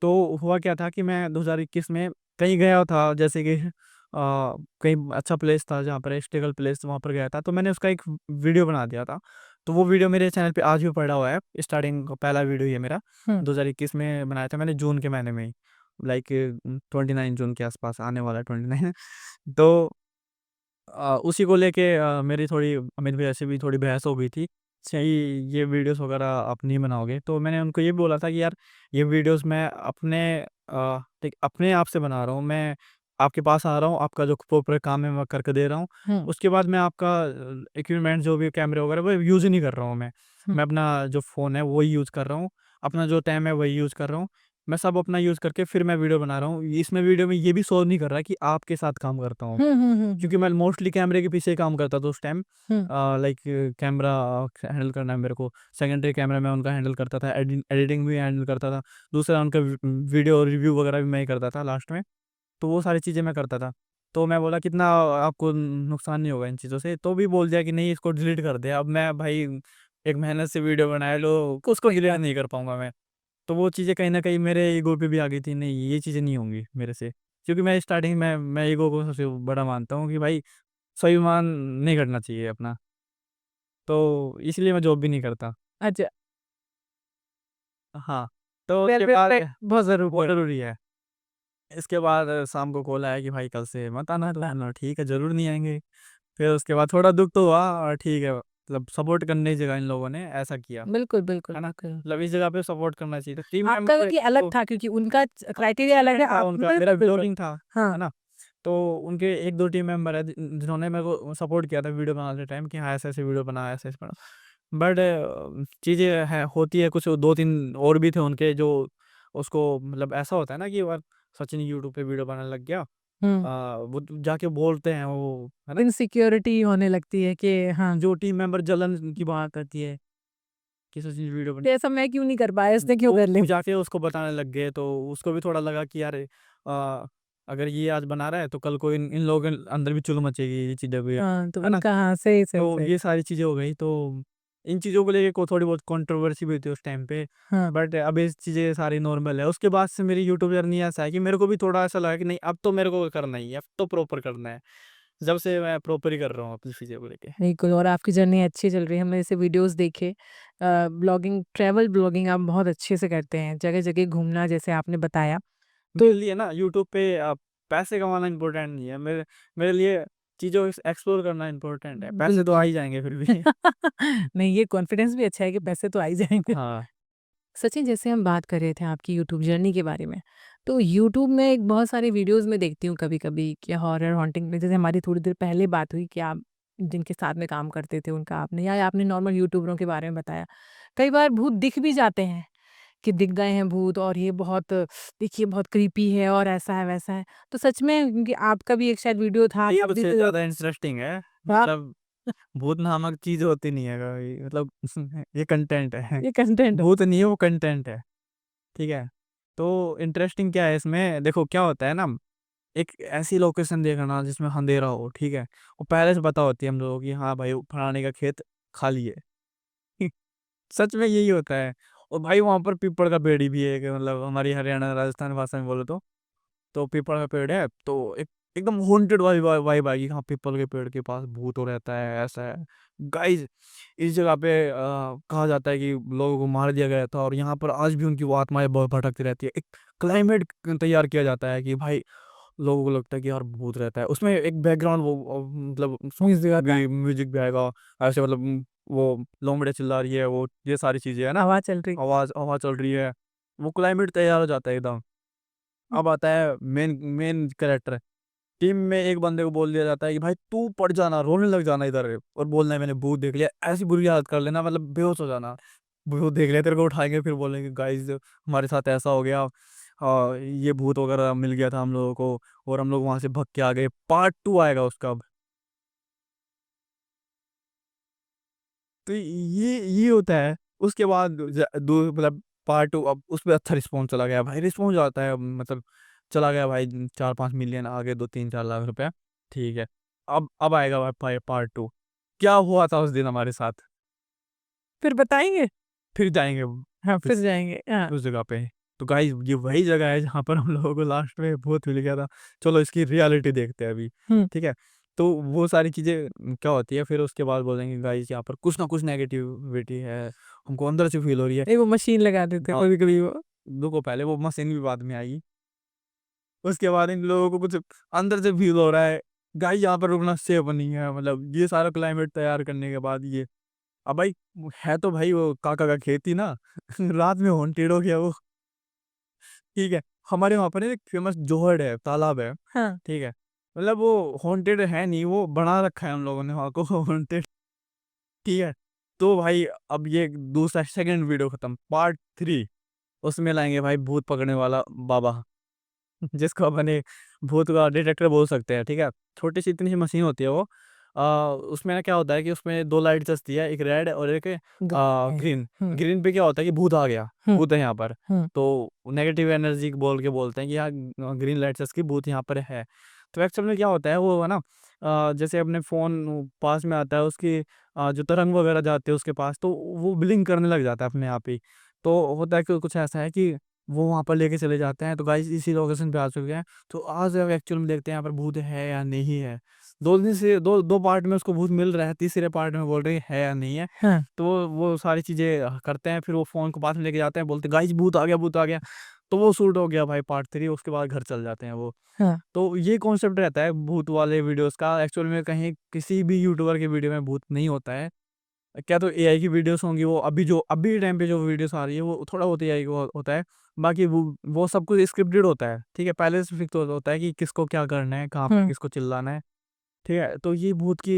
तो हुआ क्या था कि मैं 2021 में कहीं गया था, जैसे कि कहीं अच्छा प्लेस था जहाँ पर हिस्टोरिकल प्लेस, वहाँ पर गया था, तो मैंने उसका एक वीडियो बना दिया था। तो वो वीडियो मेरे चैनल पे आज भी पड़ा हुआ है, स्टार्टिंग का पहला वीडियो ये मेरा हुँ। 2021 में बनाया था मैंने, जून के महीने में ही, लाइक 29 जून के आसपास आने वाला है 29। तो उसी को लेके मेरी थोड़ी अमित भैया से भी थोड़ी बहस हो गई थी, सही ये वीडियोस वगैरह आप नहीं बनाओगे। तो मैंने उनको ये बोला था कि यार ये वीडियोस मैं अपने आप से बना रहा हूँ, मैं आपके पास आ रहा हूँ, आपका जो प्रॉपर काम है मैं करके दे रहा हूँ। हुँ, उसके बाद मैं आपका इक्विपमेंट जो भी कैमरे वगैरह वो यूज़ ही नहीं कर रहा हूँ मैं। हुँ। मैं अपना जो फ़ोन है वही यूज़ कर रहा हूँ, अपना जो टाइम है वही यूज़ कर रहा हूँ। मैं सब अपना यूज़ करके फिर मैं वीडियो बना रहा हूँ। इसमें वीडियो में ये भी शो नहीं कर रहा है कि आपके साथ काम करता हूँ। हुँ, हुँ, हुँ, हुँ, क्योंकि मैं मोस्टली कैमरे के पीछे ही काम करता था उस टाइम। हुँ। लाइक कैमरा हैंडल करना है मेरे को, सेकेंडरी कैमरा मैं उनका हैंडल करता था, एडिटिंग भी हैंडल करता था, दूसरा उनका वीडियो रिव्यू वगैरह भी मैं ही करता था लास्ट में। तो वो सारी चीज़ें मैं करता था। तो मैं बोला कितना आपको नुकसान नहीं होगा इन चीज़ों से, तो भी बोल दिया कि नहीं इसको डिलीट कर दे। अब मैं भाई एक मेहनत से वीडियो बनाया लो, उसको डिलीट नहीं कर पाऊंगा मैं। तो वो चीज़ें कहीं न कहीं मेरे ईगो पे भी आ गई थी, नहीं ये चीज़ें नहीं होंगी मेरे से। क्योंकि मैं स्टार्टिंग में मैं ईगो को सबसे बड़ा मानता हूँ कि भाई स्वाभिमान नहीं करना चाहिए अपना। तो इसलिए मैं जॉब भी नहीं करता। अच्छा, हाँ, तो सेल्फ उसके बाद रिस्पेक्ट बहुत ज़रूरी बहुत है। ज़रूरी है। इसके बाद शाम को कॉल आया कि भाई कल से मत आना रहना, ठीक है ज़रूर नहीं आएँगे। फिर उसके बाद थोड़ा दुःख तो हुआ, और ठीक है मतलब सपोर्ट करने की जगह इन लोगों ने ऐसा किया, बिल्कुल, बिल्कुल, है ना? बिल्कुल। मतलब इस जगह पे सपोर्ट करना चाहिए था। टीम आपका मेंबर ये अलग तो था क्योंकि उनका क्राइटेरिया अलग है, था उनका, आपका मेरा बिल्कुल। ब्लॉगिंग था, हाँ, है ना? तो उनके 1-2 टीम मेंबर है जिन्होंने मेरे को सपोर्ट किया था वीडियो बनाते टाइम कि हाँ, ऐसे-ऐसे वीडियो बना, ऐसे-ऐसे बना। बट चीज़ें हैं होती है कुछ, 2-3 और भी थे उनके जो उसको मतलब ऐसा होता है ना कि यार सचिन यूट्यूब पे वीडियो बनाने लग गया। हुँ। वो जाके बोलते हैं वो, है ना? इनसिक्योरिटी होने लगती है कि हाँ, जो टीम मेंबर जलन की बात करती है कि सचिन वीडियो बना, कि ऐसा मैं क्यों नहीं कर पाया, इसने क्यों कर वो लिया? जाके उसको बताने लग गए, तो उसको भी थोड़ा लगा कि यार अगर ये आज बना रहा है तो कल को इन लोगों के अंदर भी चुल मचेगी ये चीज़ें भी, हाँ, तो है ना? उनका हाँ, सही, सही, तो सही। ये सारी चीज़ें हो गई, तो इन चीज़ों को लेके को थोड़ी बहुत कंट्रोवर्सी भी हुई थी उस टाइम पे। हाँ, बट अब ये चीज़ें सारी नॉर्मल है। उसके बाद से मेरी यूट्यूब जर्नी ऐसा है कि मेरे को भी थोड़ा ऐसा लगा कि नहीं अब तो मेरे को करना ही है, अब तो प्रॉपर करना है। जब से मैं प्रॉपर ही कर रहा हूँ अपनी चीज़ों को लेके। बिल्कुल और आपकी जर्नी अच्छी चल रही है। हमने ऐसे वीडियोज़ देखे ब्लॉगिंग ट्रैवल ब्लॉगिंग आप बहुत अच्छे से करते हैं, जगह-जगह घूमना जैसे आपने बताया। मेरे लिए ना यूट्यूब पे पैसे कमाना इम्पोर्टेंट नहीं है। मेरे मेरे लिए चीज़ों को एक्सप्लोर करना इम्पोर्टेंट है। पैसे तो आ बिल्कुल। ही जाएँगे फिर भी। नहीं, ये कॉन्फिडेंस भी अच्छा है कि पैसे तो आ ही जाएँगे। हाँ। सचिन जैसे हम बात कर रहे थे आपकी यूट्यूब जर्नी के बारे में, तो यूट्यूब में एक बहुत सारे वीडियोज़ मैं देखती हूँ कभी-कभी कि हॉरर हॉन्टिंग में जैसे हमारी थोड़ी देर पहले बात हुई कि आप जिनके साथ में काम करते थे उनका आपने या आपने नॉर्मल यूट्यूबरों के बारे में बताया। कई बार भूत दिख भी जाते हैं कि दिख गए हैं भूत और ये बहुत देखिए बहुत क्रीपी है और ऐसा है, वैसा है। तो सच में क्योंकि आपका भी एक शायद वीडियो था ये तब भी सबसे ज़्यादा इंटरेस्टिंग है। हाँ, मतलब भूत नामक चीज़ होती नहीं है कभी, मतलब ये कंटेंट है। ये कंटेंट भूत नहीं है, वो कंटेंट है। ठीक है? तो इंटरेस्टिंग क्या है इसमें, देखो क्या होता है ना, एक ऐसी लोकेशन देखना जिसमें अंधेरा हो, ठीक है? वो पहले से पता होती है हम लोगों को कि हाँ भाई फलाने का खेत खाली है। सच में यही होता है। और भाई वहाँ पर पीपल का पेड़ भी है, कि मतलब हमारी हरियाणा राजस्थान भाषा में बोले तो पीपल का पेड़ है, तो एक एकदम हॉन्टेड वाली वाइब आएगी, हाँ पीपल के पेड़ के पास भूत हो रहता है, ऐसा है। गाइस इस जगह पे कहा जाता है कि लोगों को मार दिया गया था, और यहाँ पर आज भी उनकी वो आत्माएं भटकती रहती है। एक क्लाइमेट तैयार किया जाता है कि भाई लोगों को लगता है कि यार भूत रहता है उसमें, एक बैकग्राउंड वो मतलब म्यूजिक भी आएगा, ऐसे मतलब वो लोमड़ी चिल्ला रही है, वो ये सारी चीजें है ना, हवा चल रही। आवाज हवा चल रही है, वो क्लाइमेट तैयार हो जाता है एकदम। अब आता है मेन मेन कैरेक्टर, टीम में एक बंदे को बोल दिया जाता है कि भाई तू पड़ जाना, रोने लग जाना इधर, और बोलना है मैंने भूत देख लिया, ऐसी बुरी हालत कर लेना, मतलब बेहोश हो जाना। भूत देख लिया, तेरे को उठाएंगे, फिर बोलेंगे गाइस हमारे साथ ऐसा हो गया, ये भूत वगैरह मिल गया था हम लोगों को, और हम लोग वहां से भग के आ गए। पार्ट 2 आएगा उसका अब। तो ये होता है। उसके बाद मतलब पार्ट 2, अब उस पर अच्छा रिस्पॉन्स चला गया भाई, रिस्पॉन्स आता है मतलब चला गया भाई 4-5 मिलियन आ गए, 2-3-4 लाख रुपया। ठीक है, अब आएगा भाई पार्ट 2। क्या हुआ था उस दिन हमारे साथ, फिर बताएँगे? फिर जाएंगे हाँ, फिर उस जाएँगे। हाँ। उस जगह पे। तो गाइस ये वही जगह है जहाँ पर हम लोगों को लास्ट में भूत मिल गया था। चलो इसकी रियलिटी देखते हैं अभी। हुँ। ठीक है, तो वो सारी चीजें क्या होती है, फिर उसके बाद बोलेंगे गाइस यहाँ पर कुछ ना कुछ नेगेटिविटी है, हमको अंदर से फील हो रही है। नहीं, वो मशीन लगा देते हैं हाँ, कभी-कभी वो। रुको पहले, वो मशीन भी बाद में आएगी। उसके बाद इन लोगों को कुछ अंदर से फील हो रहा है, गाइस यहाँ पर रुकना सेफ नहीं है, मतलब ये सारा क्लाइमेट तैयार करने के बाद ये, अब भाई है तो भाई वो काका का खेती ना रात में हॉन्टेड हो गया वो। ठीक है, हमारे वहाँ पर एक फेमस जोहड़ है, तालाब है। हाँ। ठीक है, मतलब वो हॉन्टेड है नहीं, वो बना रखा है हम लोगों ने वहाँ को हॉन्टेड। ठीक है, तो भाई अब ये दूसरा सेकंड वीडियो खत्म, पार्ट 3, उसमें लाएंगे भाई भूत पकड़ने वाला बाबा जिसको अपन एक भूत का डिटेक्टर बोल सकते हैं। ठीक है, छोटी सी इतनी सी मशीन होती है वो। उसमें ना क्या होता है कि उसमें दो लाइट जचती है, एक रेड और एक ग है। ग्रीन। हुँ, ग्रीन पे क्या होता है कि भूत आ गया, हुँ, भूत है यहाँ पर। हुँ, तो नेगेटिव एनर्जी बोल के बोलते हैं कि यहाँ ग्रीन लाइट जच की भूत यहाँ पर है। तो एक्चुअल में क्या होता है वो है ना, जैसे अपने फ़ोन पास में आता है उसकी, जो तरंग वगैरह जाती है उसके पास, तो वो ब्लिंक करने लग जाता है अपने आप ही। तो होता है कि कुछ ऐसा है कि वो वहाँ पर लेके चले जाते हैं। तो गाइस इसी लोकेशन पे आ चुके हैं। तो आज अब एक्चुअल में देखते हैं यहाँ पर भूत है या नहीं है। 2 दिन से दो पार्ट में उसको भूत मिल रहा है, तीसरे पार्ट में बोल रहे हैं है या नहीं है। हाँ, तो वो सारी चीज़ें करते हैं, फिर वो फ़ोन को पास में लेके जाते हैं, बोलते हैं गाइस भूत आ गया, भूत आ गया। तो वो शूट हो गया भाई पार्ट 3, उसके बाद घर चल जाते हैं वो। हाँ, तो ये कॉन्सेप्ट रहता है भूत वाले वीडियोज़ का। एक्चुअल में कहीं किसी भी यूट्यूबर के वीडियो में भूत नहीं होता है। क्या तो एआई की वीडियोस होंगी, वो अभी के टाइम पे जो वीडियोस आ रही है वो थोड़ा बहुत एआई को होता है। बाकी वो सब कुछ स्क्रिप्टेड होता है। ठीक है, पहले से फिक्स होता है कि किसको क्या करना है, कहाँ पे हुँ। किसको चिल्लाना है। ठीक है, तो ये भूत की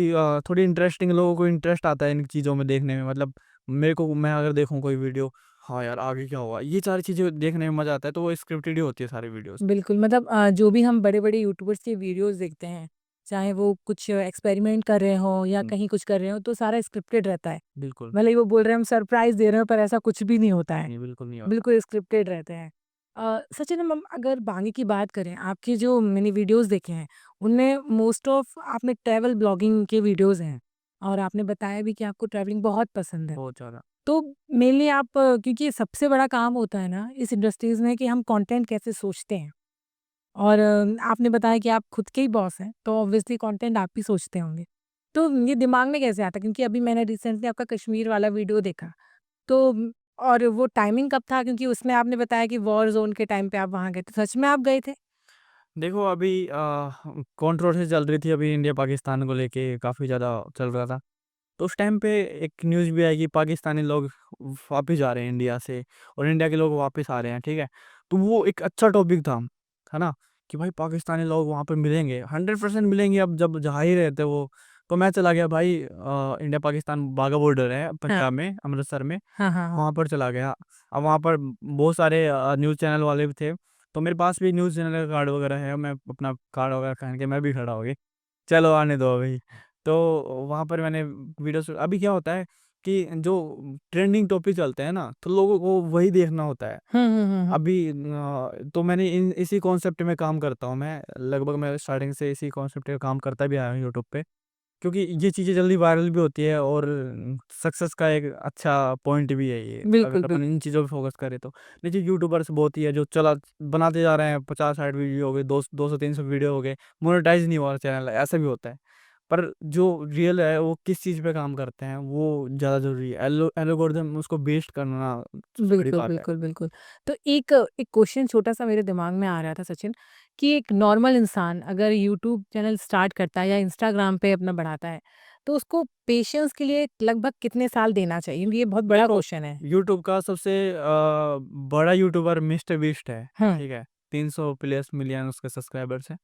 थोड़ी इंटरेस्टिंग, लोगों को इंटरेस्ट आता है इन चीज़ों में देखने में। मतलब मेरे को, मैं अगर देखूँ कोई वीडियो, हाँ यार आगे क्या हुआ, ये सारी चीज़ें देखने में मज़ा आता है। तो वो स्क्रिप्टेड ही होती है सारी वीडियोस। बिल्कुल, मतलब जो भी हम बड़े-बड़े यूट्यूबर्स के वीडियोज़ देखते हैं, चाहे वो कुछ एक्सपेरिमेंट कर रहे हों या हम्म, कहीं कुछ कर रहे हों, तो सारा स्क्रिप्टेड रहता है। बिल्कुल। भले ही वो बोल रहे हैं हम सरप्राइज़ दे रहे हैं, पर ऐसा कुछ भी नहीं होता है। नहीं, बिल्कुल नहीं होता। बिल्कुल स्क्रिप्टेड रहते हैं। सचिन, हम अगर बाकी की बात करें, आपके जो मैंने वीडियोज़ देखे हैं, उनमें मोस्ट ऑफ आपने ट्रैवल ब्लॉगिंग के वीडियोज़ हैं और आपने बताया भी कि आपको ट्रैवलिंग बहुत पसंद है। बहुत ज़्यादा। तो मेनली आप क्योंकि ये सबसे बड़ा काम होता है ना इस इंडस्ट्रीज़ में कि हम कंटेंट कैसे सोचते हैं और आपने बताया कि आप खुद के ही बॉस हैं, तो ऑब्वियसली कंटेंट आप ही सोचते होंगे। तो ये दिमाग में कैसे आता है? क्योंकि अभी मैंने रिसेंटली आपका कश्मीर वाला वीडियो देखा, तो और वो टाइमिंग कब था? क्योंकि उसमें आपने बताया कि वॉर ज़ोन के टाइम पे आप वहाँ गए थे। सच में आप गए थे? देखो अभी कंट्रोवर्सी चल रही थी अभी, इंडिया पाकिस्तान को लेके काफ़ी ज़्यादा चल रहा था। तो उस टाइम पे एक न्यूज़ भी आई कि पाकिस्तानी लोग वापिस आ रहे हैं इंडिया से, और इंडिया के लोग वापिस आ रहे हैं। ठीक है, तो वो एक अच्छा टॉपिक था, है ना, कि भाई पाकिस्तानी लोग वहाँ पे मिलेंगे, 100% मिलेंगे। अब जब जा ही रहे थे वो, तो मैं चला गया भाई, इंडिया पाकिस्तान बाघा बॉर्डर है हाँ। पंजाब में, अमृतसर में, हाँ, हाँ, हाँ। वहाँ पर चला गया। अब वहाँ पर बहुत सारे न्यूज़ चैनल वाले भी थे, तो मेरे पास भी न्यूज़ चैनल का कार्ड वगैरह है, मैं अपना कार्ड वगैरह पहन के मैं भी खड़ा हो गया, चलो आने दो अभी। तो वहाँ पर मैंने वीडियोस, अभी क्या होता है कि जो ट्रेंडिंग टॉपिक चलते हैं ना, तो लोगों को वही देखना होता है। हुँ, हुँ, हुँ, हुँ। अभी तो मैंने इसी कॉन्सेप्ट में काम करता हूँ मैं, लगभग मैं स्टार्टिंग से इसी कॉन्सेप्ट पे काम करता भी आया हूँ यूट्यूब पे, क्योंकि ये चीज़ें जल्दी वायरल भी होती है, और सक्सेस का एक अच्छा पॉइंट भी है ये, बिल्कुल, अगर अपन इन चीज़ों पे फोकस करें तो। देखिए यूट्यूबर्स बहुत ही है जो चला बनाते जा रहे हैं, 50-60 वीडियो हो गए, 200-300 वीडियो हो गए, मोनेटाइज नहीं हुआ चैनल, ऐसा भी होता है। पर जो रियल है वो किस चीज़ पे काम करते हैं वो ज़्यादा ज़रूरी है। एल्गोरिदम उसको बेस्ड करना बड़ी बिल्कुल, बात है। बिल्कुल, बिल्कुल। तो एक एक क्वेश्चन छोटा-सा मेरे दिमाग में आ रहा था सचिन, कि एक नॉर्मल इंसान अगर यूट्यूब चैनल स्टार्ट करता है या इंस्टाग्राम पे अपना बढ़ाता है, तो उसको पेशेंस के लिए लगभग कितने साल देना चाहिए? ये बहुत बड़ा देखो, क्वेश्चन है। यूट्यूब का सबसे बड़ा यूट्यूबर मिस्टर बीस्ट है, हुँ, ठीक है? 300 प्लस मिलियन उसके सब्सक्राइबर्स हैं।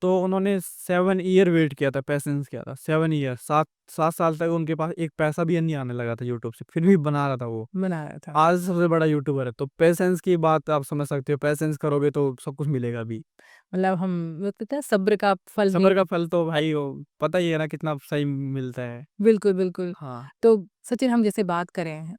तो उन्होंने 7 ईयर वेट किया था, पेशेंस किया था 7 ईयर, 7 साल तक उनके पास एक पैसा भी नहीं आने लगा था यूट्यूब से, फिर भी बना रहा था वो। बना रहा था। आज सबसे बड़ा यूट्यूबर है। तो पेशेंस की बात आप समझ सकते हो, पेशेंस करोगे तो सब कुछ मिलेगा अभी। मतलब हम वो कहते हैं सब्र का फल सबर मीठा। का फल तो भाई वो पता ही है ना कितना सही मिलता है। बिल्कुल, बिल्कुल। हाँ। तो सचिन हम जैसे बात करें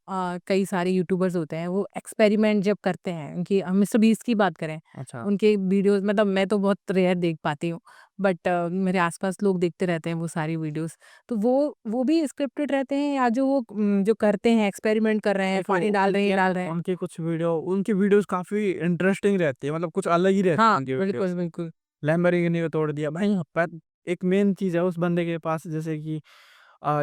कई सारे यूट्यूबर्स होते हैं वो एक्सपेरिमेंट जब करते हैं उनकी मिस्टर बीस्ट की बात करें, अच्छा। उनके वीडियोज़ मतलब मैं तो बहुत रेयर देख पाती हूँ, बट मेरे आस-पास लोग देखते रहते हैं वो सारी वीडियोज़। तो वो भी स्क्रिप्टेड रहते हैं या जो वो जो करते हैं एक्सपेरिमेंट कर रहे हैं, देखो पानी डाल रहे हैं, ये डाल रहे हैं? उनकी कुछ वीडियो, उनकी वीडियोस काफी इंटरेस्टिंग रहती है, मतलब कुछ अलग ही रहती है हाँ, उनकी बिल्कुल, वीडियोस। बिल्कुल। लैम्बोर्गिनी को तोड़ दिया भाई। एक मेन चीज है उस बंदे के पास, जैसे कि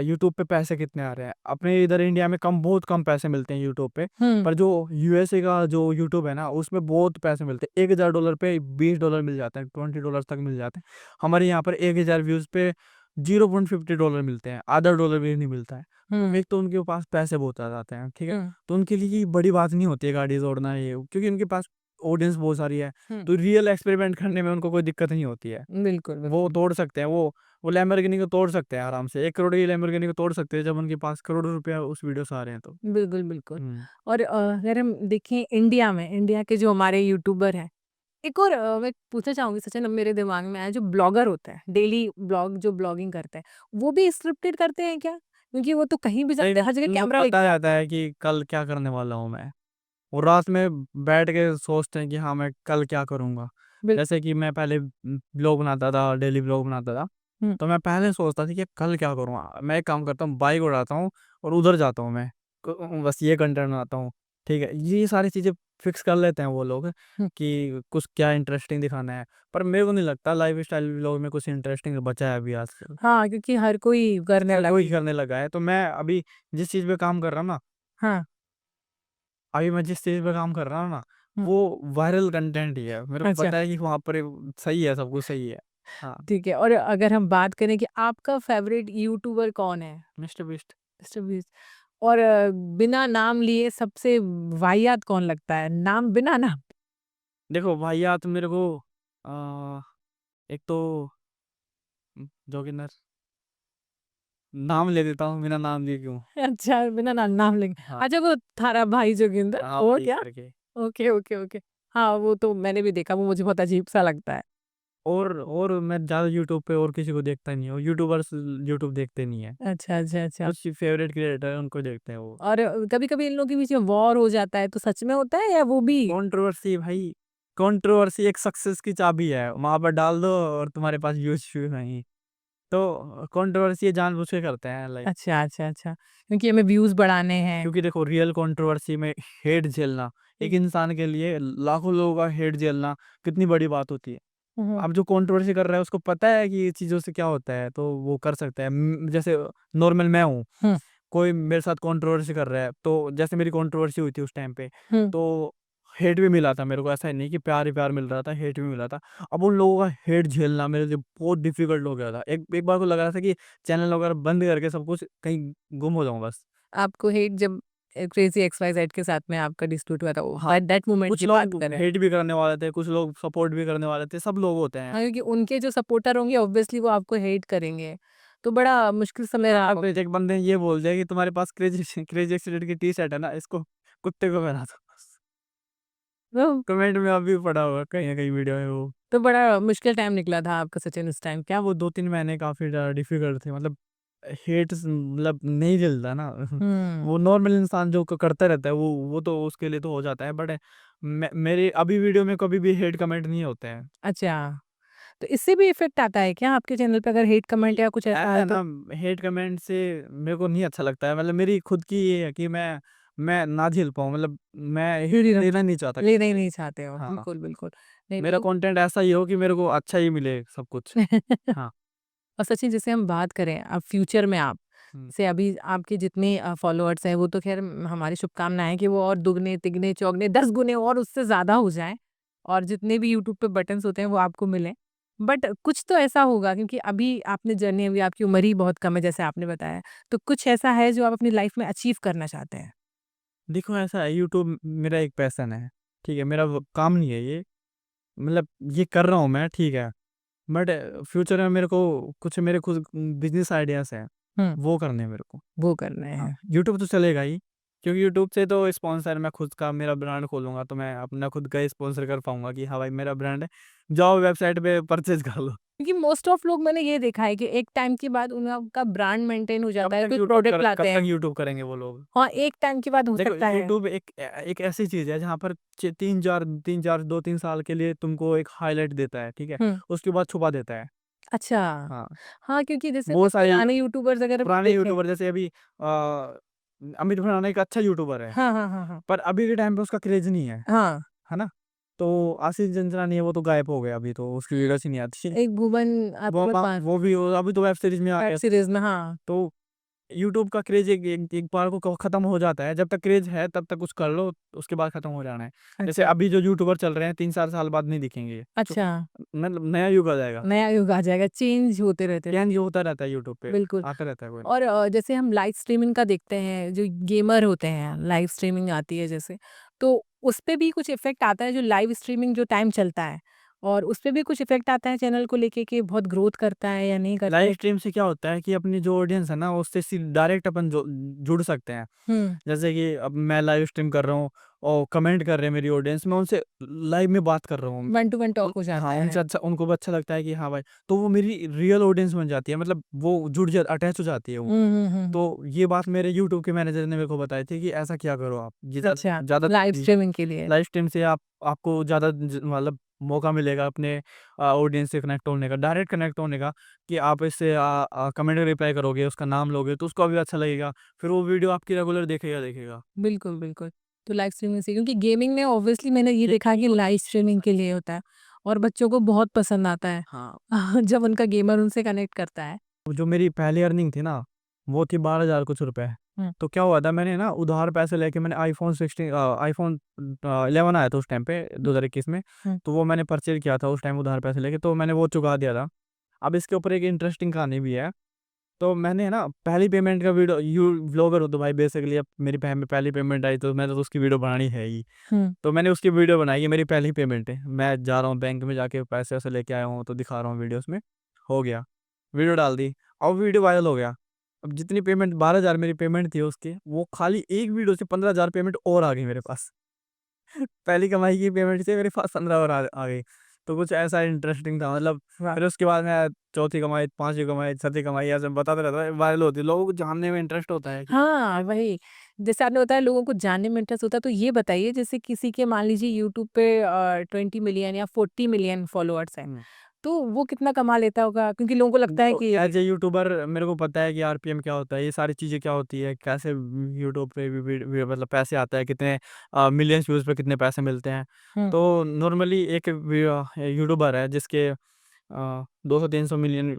यूट्यूब पे पैसे कितने आ रहे हैं। अपने इधर इंडिया में बहुत कम पैसे मिलते हैं यूट्यूब पे। हुँ, पर जो यूएसए का जो यूट्यूब है ना, उसमें बहुत पैसे मिलते हैं। $1,000 पे $20 मिल जाते हैं, $20 तक मिल जाते हैं। हमारे यहाँ पर 1,000 व्यूज पे $0.50 मिलते हैं, आधा डॉलर भी नहीं मिलता है। तो हुँ, एक तो उनके पास पैसे बहुत आ जाते हैं, ठीक है। हुँ, तो उनके लिए ये बड़ी बात नहीं होती है गाड़ी तोड़ना, ये क्योंकि उनके पास ऑडियंस बहुत सारी है। हुँ। तो रियल एक्सपेरिमेंट करने में उनको कोई दिक्कत नहीं होती है। बिल्कुल, वो बिल्कुल। तोड़ सकते हैं, वो लैम्बोर्गिनी को तोड़ सकते हैं आराम से। 1 करोड़ की लैम्बोर्गिनी को तोड़ सकते हैं जब उनके पास करोड़ों रुपया उस वीडियो से आ रहे हैं तो। बिल्कुल, बिल्कुल। हुँ। और अगर हम देखें इंडिया में, इंडिया के जो हमारे यूट्यूबर हैं, एक और मैं पूछना चाहूँगी सचिन अब मेरे दिमाग में आया जो ब्लॉगर होता है, डेली ब्लॉग जो ब्लॉगिंग करते हैं, वो भी स्क्रिप्टेड करते हैं क्या? क्योंकि वो तो कहीं भी नहीं, जाते नहीं, हैं, हर जगह उनको कैमरा पता लेके रहता है कि कल क्या करने वाला हूँ मैं। वो रात में बैठ के सोचते हैं कि हाँ, मैं कल क्या करूँगा। बिल जैसे कि मैं पहले व्लॉग बनाता था, डेली व्लॉग बनाता था। हुँ, तो मैं पहले सोचता था कि कल क्या करूँगा? मैं एक काम करता हूँ, बाइक उड़ाता हूँ और उधर जाता हूँ मैं। बस ये कंटेंट बनाता हूँ, ठीक है? ये सारी चीज़ें फिक्स कर लेते हैं वो लोग हुँ। कि कुछ क्या इंटरेस्टिंग दिखाना है। पर मेरे को नहीं लगता लाइफ़स्टाइल व्लॉग में कुछ इंटरेस्टिंग बचा है अभी आजकल। हाँ, क्योंकि हर कोई करने हर लग कोई गया। करने लगा है। तो मैं अभी जिस चीज़ पे काम कर रहा हूँ ना, हाँ, अभी मैं जिस चीज़ पे काम कर रहा हूँ ना, हुँ, वो वायरल कंटेंट ही है। मेरे को अच्छा, पता है कि वहाँ पर सही है, सब कुछ सही है। हाँ, ठीक है। और अगर हम बात करें कि आपका फ़ेवरेट यूट्यूबर कौन है? Mister beast. मिस्टर बीस्ट और बिना नाम लिए सबसे वाहियात कौन लगता है? नाम बिना नाम देखो वाहियात मेरे को अ, एक तो जोगिंदर, नाम ले देता हूँ, बिना नाम लिए क्यों? अच्छा, बिना नाम लेंगे। हाँ, अच्छा वो थारा भाई जोगिंदर, हाँ वो भाई क्या? करके। Okay, okay, okay. हाँ, वो तो मैंने भी देखा, वो मुझे बहुत अजीब-सा लगता है। और मैं ज़्यादा यूट्यूब पे और किसी को देखता ही नहीं हूँ। यूट्यूबर्स यूट्यूब देखते नहीं है। अच्छा, अच्छा, अच्छा। कुछ फेवरेट क्रिएटर है उनको देखते हैं वो। और कभी-कभी इन लोगों के बीच में वॉर हो जाता है, तो सच में होता है या वो भी कंट्रोवर्सी भाई, कंट्रोवर्सी एक सक्सेस की चाबी है। वहाँ पर डाल दो और तुम्हारे पास व्यूज़ शुरू नहीं। तो कंट्रोवर्सी जानबूझ के करते हैं लाइक। अच्छा, अच्छा, अच्छा। क्योंकि हमें व्यूज़ बढ़ाने हैं। क्योंकि देखो रियल कंट्रोवर्सी में हेट झेलना, एक हुँ, इंसान के लिए लाखों लोगों का हेट झेलना कितनी बड़ी बात होती है। हुँ, अब जो कंट्रोवर्सी कर रहा है उसको पता है कि ये चीज़ों से क्या होता है, तो वो कर सकता है। जैसे नॉर्मल मैं हूँ, हुँ, कोई मेरे साथ कंट्रोवर्सी कर रहा है, तो जैसे मेरी कंट्रोवर्सी हुई थी उस टाइम पे, हुँ। तो हेट भी मिला था मेरे को। ऐसा ही नहीं कि प्यार ही प्यार मिल रहा था, हेट भी मिला था। अब उन लोगों का हेट झेलना मेरे लिए बहुत डिफ़िकल्ट हो गया था। एक एक बार को लग रहा था कि चैनल वगैरह बंद करके सब कुछ कहीं गुम हो जाऊँ बस। आपको हेट जब क्रेज़ी एक्स-वाई-ज़ेड के साथ में आपका डिस्प्यूट हुआ था, हाँ, एट दैट मोमेंट कुछ की बात लोग कर रहे हैं। हेट भी करने वाले थे, कुछ लोग सपोर्ट भी करने वाले थे, सब लोग होते हैं। हाँ, क्योंकि उनके जो सपोर्टर होंगे ऑब्वियसली वो आपको हेट करेंगे। तो बड़ा मुश्किल समय रहा अब होगा। एक बंदे ने ये बोल दिया कि तुम्हारे पास क्रेज़ी क्रेज़ी एक्सीडेंट की टी-शर्ट है ना, इसको कुत्ते को पहना दो बस। तो कमेंट में अभी पड़ा हुआ है कहीं न कहीं वीडियो में वो। तो बड़ा मुश्किल टाइम निकला था आपका सचिन उस टाइम। क्या वो 2-3 महीने काफ़ी ज़्यादा डिफ़िकल्ट थे, मतलब हेट मतलब नहीं झेलता ना। हुँ, वो नॉर्मल इंसान जो करता रहता है वो तो उसके लिए तो हो जाता है, बट मेरे अभी वीडियो में कभी भी हेट कमेंट नहीं होते हैं। अच्छा। तो इससे भी इफ़ेक्ट आता है क्या आपके चैनल पे अगर हेट कमेंट या कुछ ऐसा ऐसा आए है तो? ना, हेट कमेंट से मेरे को नहीं अच्छा लगता है। मतलब मेरी खुद की ये है कि मैं ना झेल पाऊँ, मतलब मैं हेट यूँ लेना नहीं चाहता लेना ही किसी से। नहीं चाहते हो। हाँ, बिल्कुल, बिल्कुल। नहीं मेरा तो कंटेंट ऐसा ही हो कि मेरे को अच्छा ही मिले सब कुछ। हाँ। और सचिन जैसे हम बात करें अब फ्यूचर में आप हुँ। से अभी आपके जितने फॉलोअर्स हैं वो तो ख़ैर हमारी शुभकामनाएँ हैं कि वो और दुगने, तिगने, चौगने 10 गुने और उससे ज़्यादा हो जाएँ और जितने भी यूट्यूब पे बटन्स होते हैं वो आपको मिलें। बट कुछ तो ऐसा होगा क्योंकि अभी आपने जर्नी अभी आपकी उम्र ही बहुत कम है जैसे आपने बताया। तो कुछ ऐसा है जो आप अपनी लाइफ़ में अचीव करना चाहते हैं? देखो ऐसा है, यूट्यूब मेरा एक पैशन है, ठीक है? मेरा वो काम नहीं है ये, मतलब ये कर रहा हूँ मैं, ठीक है? बट फ्यूचर में मेरे को कुछ मेरे खुद बिजनेस आइडियाज हैं, हुँ, वो करने हैं मेरे को। वो करने हाँ, हैं। यूट्यूब तो चलेगा ही, क्योंकि यूट्यूब से तो स्पॉन्सर मैं खुद का मेरा ब्रांड खोलूँगा तो मैं अपना खुद का ही स्पॉन्सर कर पाऊँगा कि हाँ भाई मेरा ब्रांड है, जाओ वेबसाइट पे परचेज़ कर लो। क्योंकि मोस्ट ऑफ लोग मैंने ये देखा है कि एक टाइम के बाद उनका ब्रांड मेंटेन हो जाता है, कोई प्रोडक्ट कब लाते तक हैं। यूट्यूब करेंगे वो लोग? हाँ, एक टाइम के बाद हो देखो सकता है। यूट्यूब एक ऐसी चीज़ है जहाँ पर 3-4 2-3 साल के लिए तुमको एक हाइलाइट देता है, ठीक है? हुँ, उसके बाद छुपा देता है। अच्छा। हाँ, हाँ, क्योंकि जैसे वो कुछ सारे पुराने यूट्यूबर्स अगर हम पुराने देखें। यूट्यूबर जैसे अभी अमित भुनाना एक अच्छा यूट्यूबर है, हाँ, हाँ, हाँ, हाँ। पर अभी के टाइम पे उसका क्रेज़ नहीं हाँ, है ना? तो आशीष चंचलानी है वो तो गायब हो गया, अभी तो उसकी वीडियोज़ ही नहीं आती। एक भुवन वो भुवन बाम वो भी अभी तो वेब सीरीज़ में आ वेब गया। सीरीज़ में, हाँ। तो यूट्यूब का क्रेज़ एक एक एक बार को खत्म हो जाता है, जब तक क्रेज़ है तब तक कुछ कर लो, उसके बाद खत्म हो जाना है। जैसे अच्छा, अभी जो यूट्यूबर चल रहे हैं 3-4 साल बाद नहीं दिखेंगे। तो अच्छा। मतलब नया युग आ जाएगा। नया युग आ जाएगा, चेंज होते रहते हैं। चेंज होता रहता है यूट्यूब पे, बिल्कुल। आता रहता है कोई ना। और जैसे हम लाइव स्ट्रीमिंग का देखते हैं, जो गेमर होते हैं, लाइव स्ट्रीमिंग आती है जैसे, तो उसपे भी कुछ इफ़ेक्ट आता है, जो लाइव स्ट्रीमिंग जो टाइम चलता है, और उसपे भी कुछ इफ़ेक्ट आता है चैनल को लेके कि बहुत ग्रोथ करता है या नहीं करता लाइव है? स्ट्रीम से क्या होता है कि अपनी जो ऑडियंस है ना उससे डायरेक्ट अपन जुड़ सकते हैं। हुँ, जैसे कि अब मैं लाइव स्ट्रीम कर रहा हूँ और कमेंट कर रहे हैं मेरी ऑडियंस, मैं उनसे लाइव में बात कर रहा हूँ। वन टू वन टॉक हो हाँ, जाता है। उनसे अच्छा, उनको भी अच्छा लगता है कि हाँ भाई, तो वो मेरी रियल ऑडियंस बन जाती है, मतलब वो जुड़ जा अटैच हो जाती है वो। हुँ, हुँ, हुँ। तो ये बात मेरे यूट्यूब के मैनेजर ने मेरे को बताई थी कि ऐसा क्या करो आप, ये अच्छा, ज़्यादा लाइव स्ट्रीमिंग के लिए। लाइव स्ट्रीम से आपको ज़्यादा मतलब मौका मिलेगा अपने ऑडियंस से कनेक्ट होने का, डायरेक्ट कनेक्ट होने का, कि आप इससे कमेंट रिप्लाई करोगे, उसका नाम लोगे तो उसको भी अच्छा लगेगा, फिर वो वीडियो आपकी रेगुलर देखेगा। बिल्कुल, बिल्कुल। तो लाइव स्ट्रीमिंग से, क्योंकि गेमिंग में ऑब्वियसली मैंने ये ये देखा है कि लाइव स्ट्रीमिंग के लिए होता है और बच्चों को बहुत पसंद आता है। हाँ, जब उनका गेमर उनसे कनेक्ट करता है। जो मेरी पहली अर्निंग थी ना, वो थी 12,000 कुछ रुपए। हुँ, तो क्या हुआ था, मैंने ना उधार पैसे लेके मैंने आईफ़ोन 11 आया था उस टाइम पे हुँ, 2021 में, हुँ। तो वो मैंने परचेज़ किया था उस टाइम उधार पैसे लेके, तो मैंने वो चुका दिया था। अब इसके ऊपर एक इंटरेस्टिंग कहानी भी है। तो मैंने ना पहली पेमेंट का वीडियो, व्लॉगर हूँ तो भाई बेसिकली अब मेरी पहली पेमेंट आई तो मैंने तो उसकी वीडियो बनानी है ही। हुँ। तो मैंने उसकी वीडियो बनाई, ये मेरी पहली पेमेंट है। मैं जा रहा हूँ बैंक में, जाके पैसे-वैसे लेके आया हूँ तो दिखा रहा हूँ वीडियोज़ में, हो गया। वीडियो डाल दी, अब वीडियो वायरल हो गया। अब जितनी पेमेंट 12,000 मेरी पेमेंट थी उसकी, वो खाली एक वीडियो से 15,000 पेमेंट और आ गई मेरे पास। पहली कमाई की पेमेंट से मेरे पास 15 और आ गई। तो कुछ ऐसा इंटरेस्टिंग था, मतलब वाह! फिर उसके बाद मैं चौथी कमाई, 5वीं कमाई, 6वीं कमाई ऐसे बताता रहता है, वायरल होती है। लोगों को जानने में इंटरेस्ट होता है कि हाँ, वही। जैसे आपने बताया लोगों को जानने में इंटरेस्ट होता है, तो ये बताइए जैसे किसी के मान लीजिए यूट्यूब पे 20 मिलियन या 40 मिलियन फॉलोअर्स हैं, हुँ। तो वो कितना कमा लेता होगा? क्योंकि लोगों को लगता है देखो, कि एज़ ए यूट्यूबर मेरे को पता है कि आरपीएम क्या होता है, ये सारी चीज़ें क्या होती है, कैसे यूट्यूब पे मतलब पैसे आता है, कितने मिलियंस व्यूज़ पे कितने पैसे मिलते हैं। हुँ, तो नॉर्मली एक यूट्यूबर है जिसके 200-300 मिलियन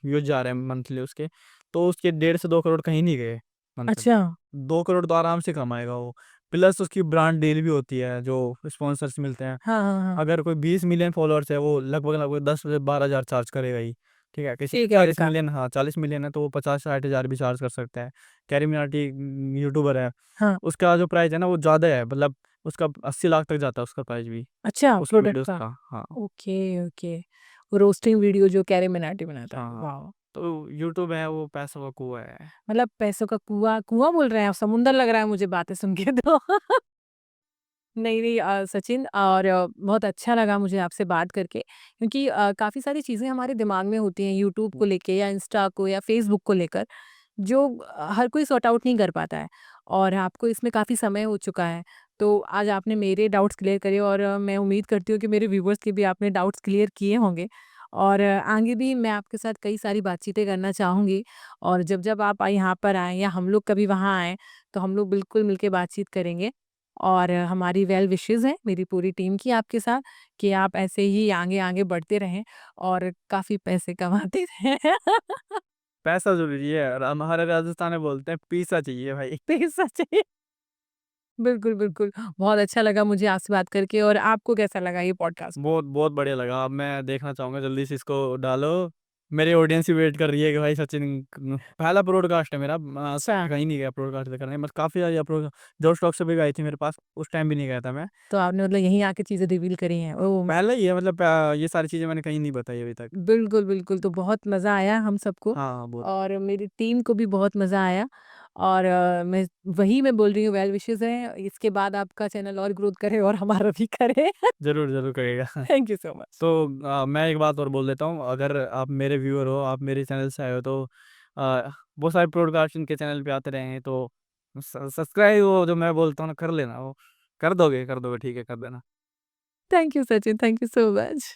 व्यूज़ जा रहे हैं मंथली उसके, तो उसके 1.5 से 2 करोड़ कहीं नहीं गए मंथली। अच्छा। 2 करोड़ तो आराम से कमाएगा वो। प्लस उसकी ब्रांड डील भी होती है, जो स्पॉन्सर्स मिलते हैं। हाँ, हाँ, हाँ। अगर कोई 20 मिलियन फॉलोअर्स है, वो लगभग-लगभग 10 से 12,000 चार्ज करेगा ही, ठीक है? किसी का एक ऐड 40 का। मिलियन, हाँ, 40 मिलियन है तो वो 50-60 हज़ार भी चार्ज कर सकता है। कैरी मिनाटी यूट्यूबर है, हाँ, उसका जो प्राइस है ना वो ज़्यादा है, मतलब उसका 80 लाख तक जाता है उसका प्राइस भी, अच्छा उसकी प्रोडक्ट वीडियोज़ का। का। हाँ, ओके, ओके। रोस्टिंग वीडियो जो कैरी मिनाटी बनाता है। हाँ, हाँ। वाओ! तो यूट्यूब है वो पैसों का कुआँ है। मतलब पैसों का कुआँ कुआँ बोल रहे हैं आप, समुंदर लग रहा है मुझे बातें सुन के तो। नहीं, नहीं सचिन, और बहुत अच्छा लगा मुझे आपसे बात करके, क्योंकि काफ़ी सारी चीज़ें हमारे दिमाग में होती हैं यूट्यूब को लेके या इंस्टा को या फ़ेसबुक को लेकर, जो हर कोई सॉर्ट आउट नहीं कर पाता है, और आपको इसमें काफ़ी समय हो चुका है। तो आज आपने मेरे डाउट्स क्लियर करे, और मैं उम्मीद करती हूँ कि मेरे व्यूअर्स के भी आपने डाउट्स क्लियर किए होंगे, और आगे भी मैं आपके साथ कई सारी बातचीतें करना चाहूँगी, और जब-जब आप यहाँ पर आएँ या हम लोग कभी वहाँ आएँ, तो हम लोग बिल्कुल मिलके बातचीत करेंगे। और हमारी वेल विशेज़ हैं मेरी पूरी टीम की आपके साथ, कि आप ऐसे ही आगे-आगे बढ़ते रहें और काफ़ी पैसे कमाते रहें। पैसा ज़रूरी है और हमारे राजस्थान में बोलते हैं पीसा चाहिए भाई। पैसा चाहिए। बिल्कुल, बिल्कुल। बहुत अच्छा लगा मुझे आपसे बात करके, और आपको कैसा लगा ये पॉडकास्ट? बहुत बहुत बढ़िया लगा। अब मैं देखना चाहूँगा, जल्दी से इसको डालो, मेरी ऑडियंस ही वेट कर रही है कि भाई सचिन पहला ब्रॉडकास्ट है मेरा। कहीं नहीं गया ब्रॉडकास्ट करने, मतलब काफ़ी सारी अप्रोच जोश टॉक से भी आई थी मेरे पास, उस टाइम भी नहीं गया था मैं। तो आपने मतलब यहीं आके चीज़ें रिवील करी हैं। ओह! पहले ही है, मतलब ये सारी चीज़ें मैंने कहीं नहीं बताई अभी तक। बिल्कुल, बिल्कुल, तो बहुत मज़ा आया हम सबको हाँ, बहुत। और मेरी टीम को भी बहुत मज़ा आया और मैं बोल रही हूँ वेल विशेज़ हैं, इसके बाद आपका चैनल और ग्रोथ करे और हमारा भी करे। ज़रूर, ज़रूर करिएगा। Thank you so much. तो मैं एक बात और बोल देता हूँ, अगर आप मेरे व्यूअर हो, आप मेरे चैनल से आए हो, तो बहुत सारे पॉडकास्ट इनके चैनल पे आते रहे हैं, तो सब्सक्राइब वो जो मैं बोलता हूँ ना कर लेना, वो कर दोगे, ठीक है, कर देना। Thank you Sachin, thank you so much.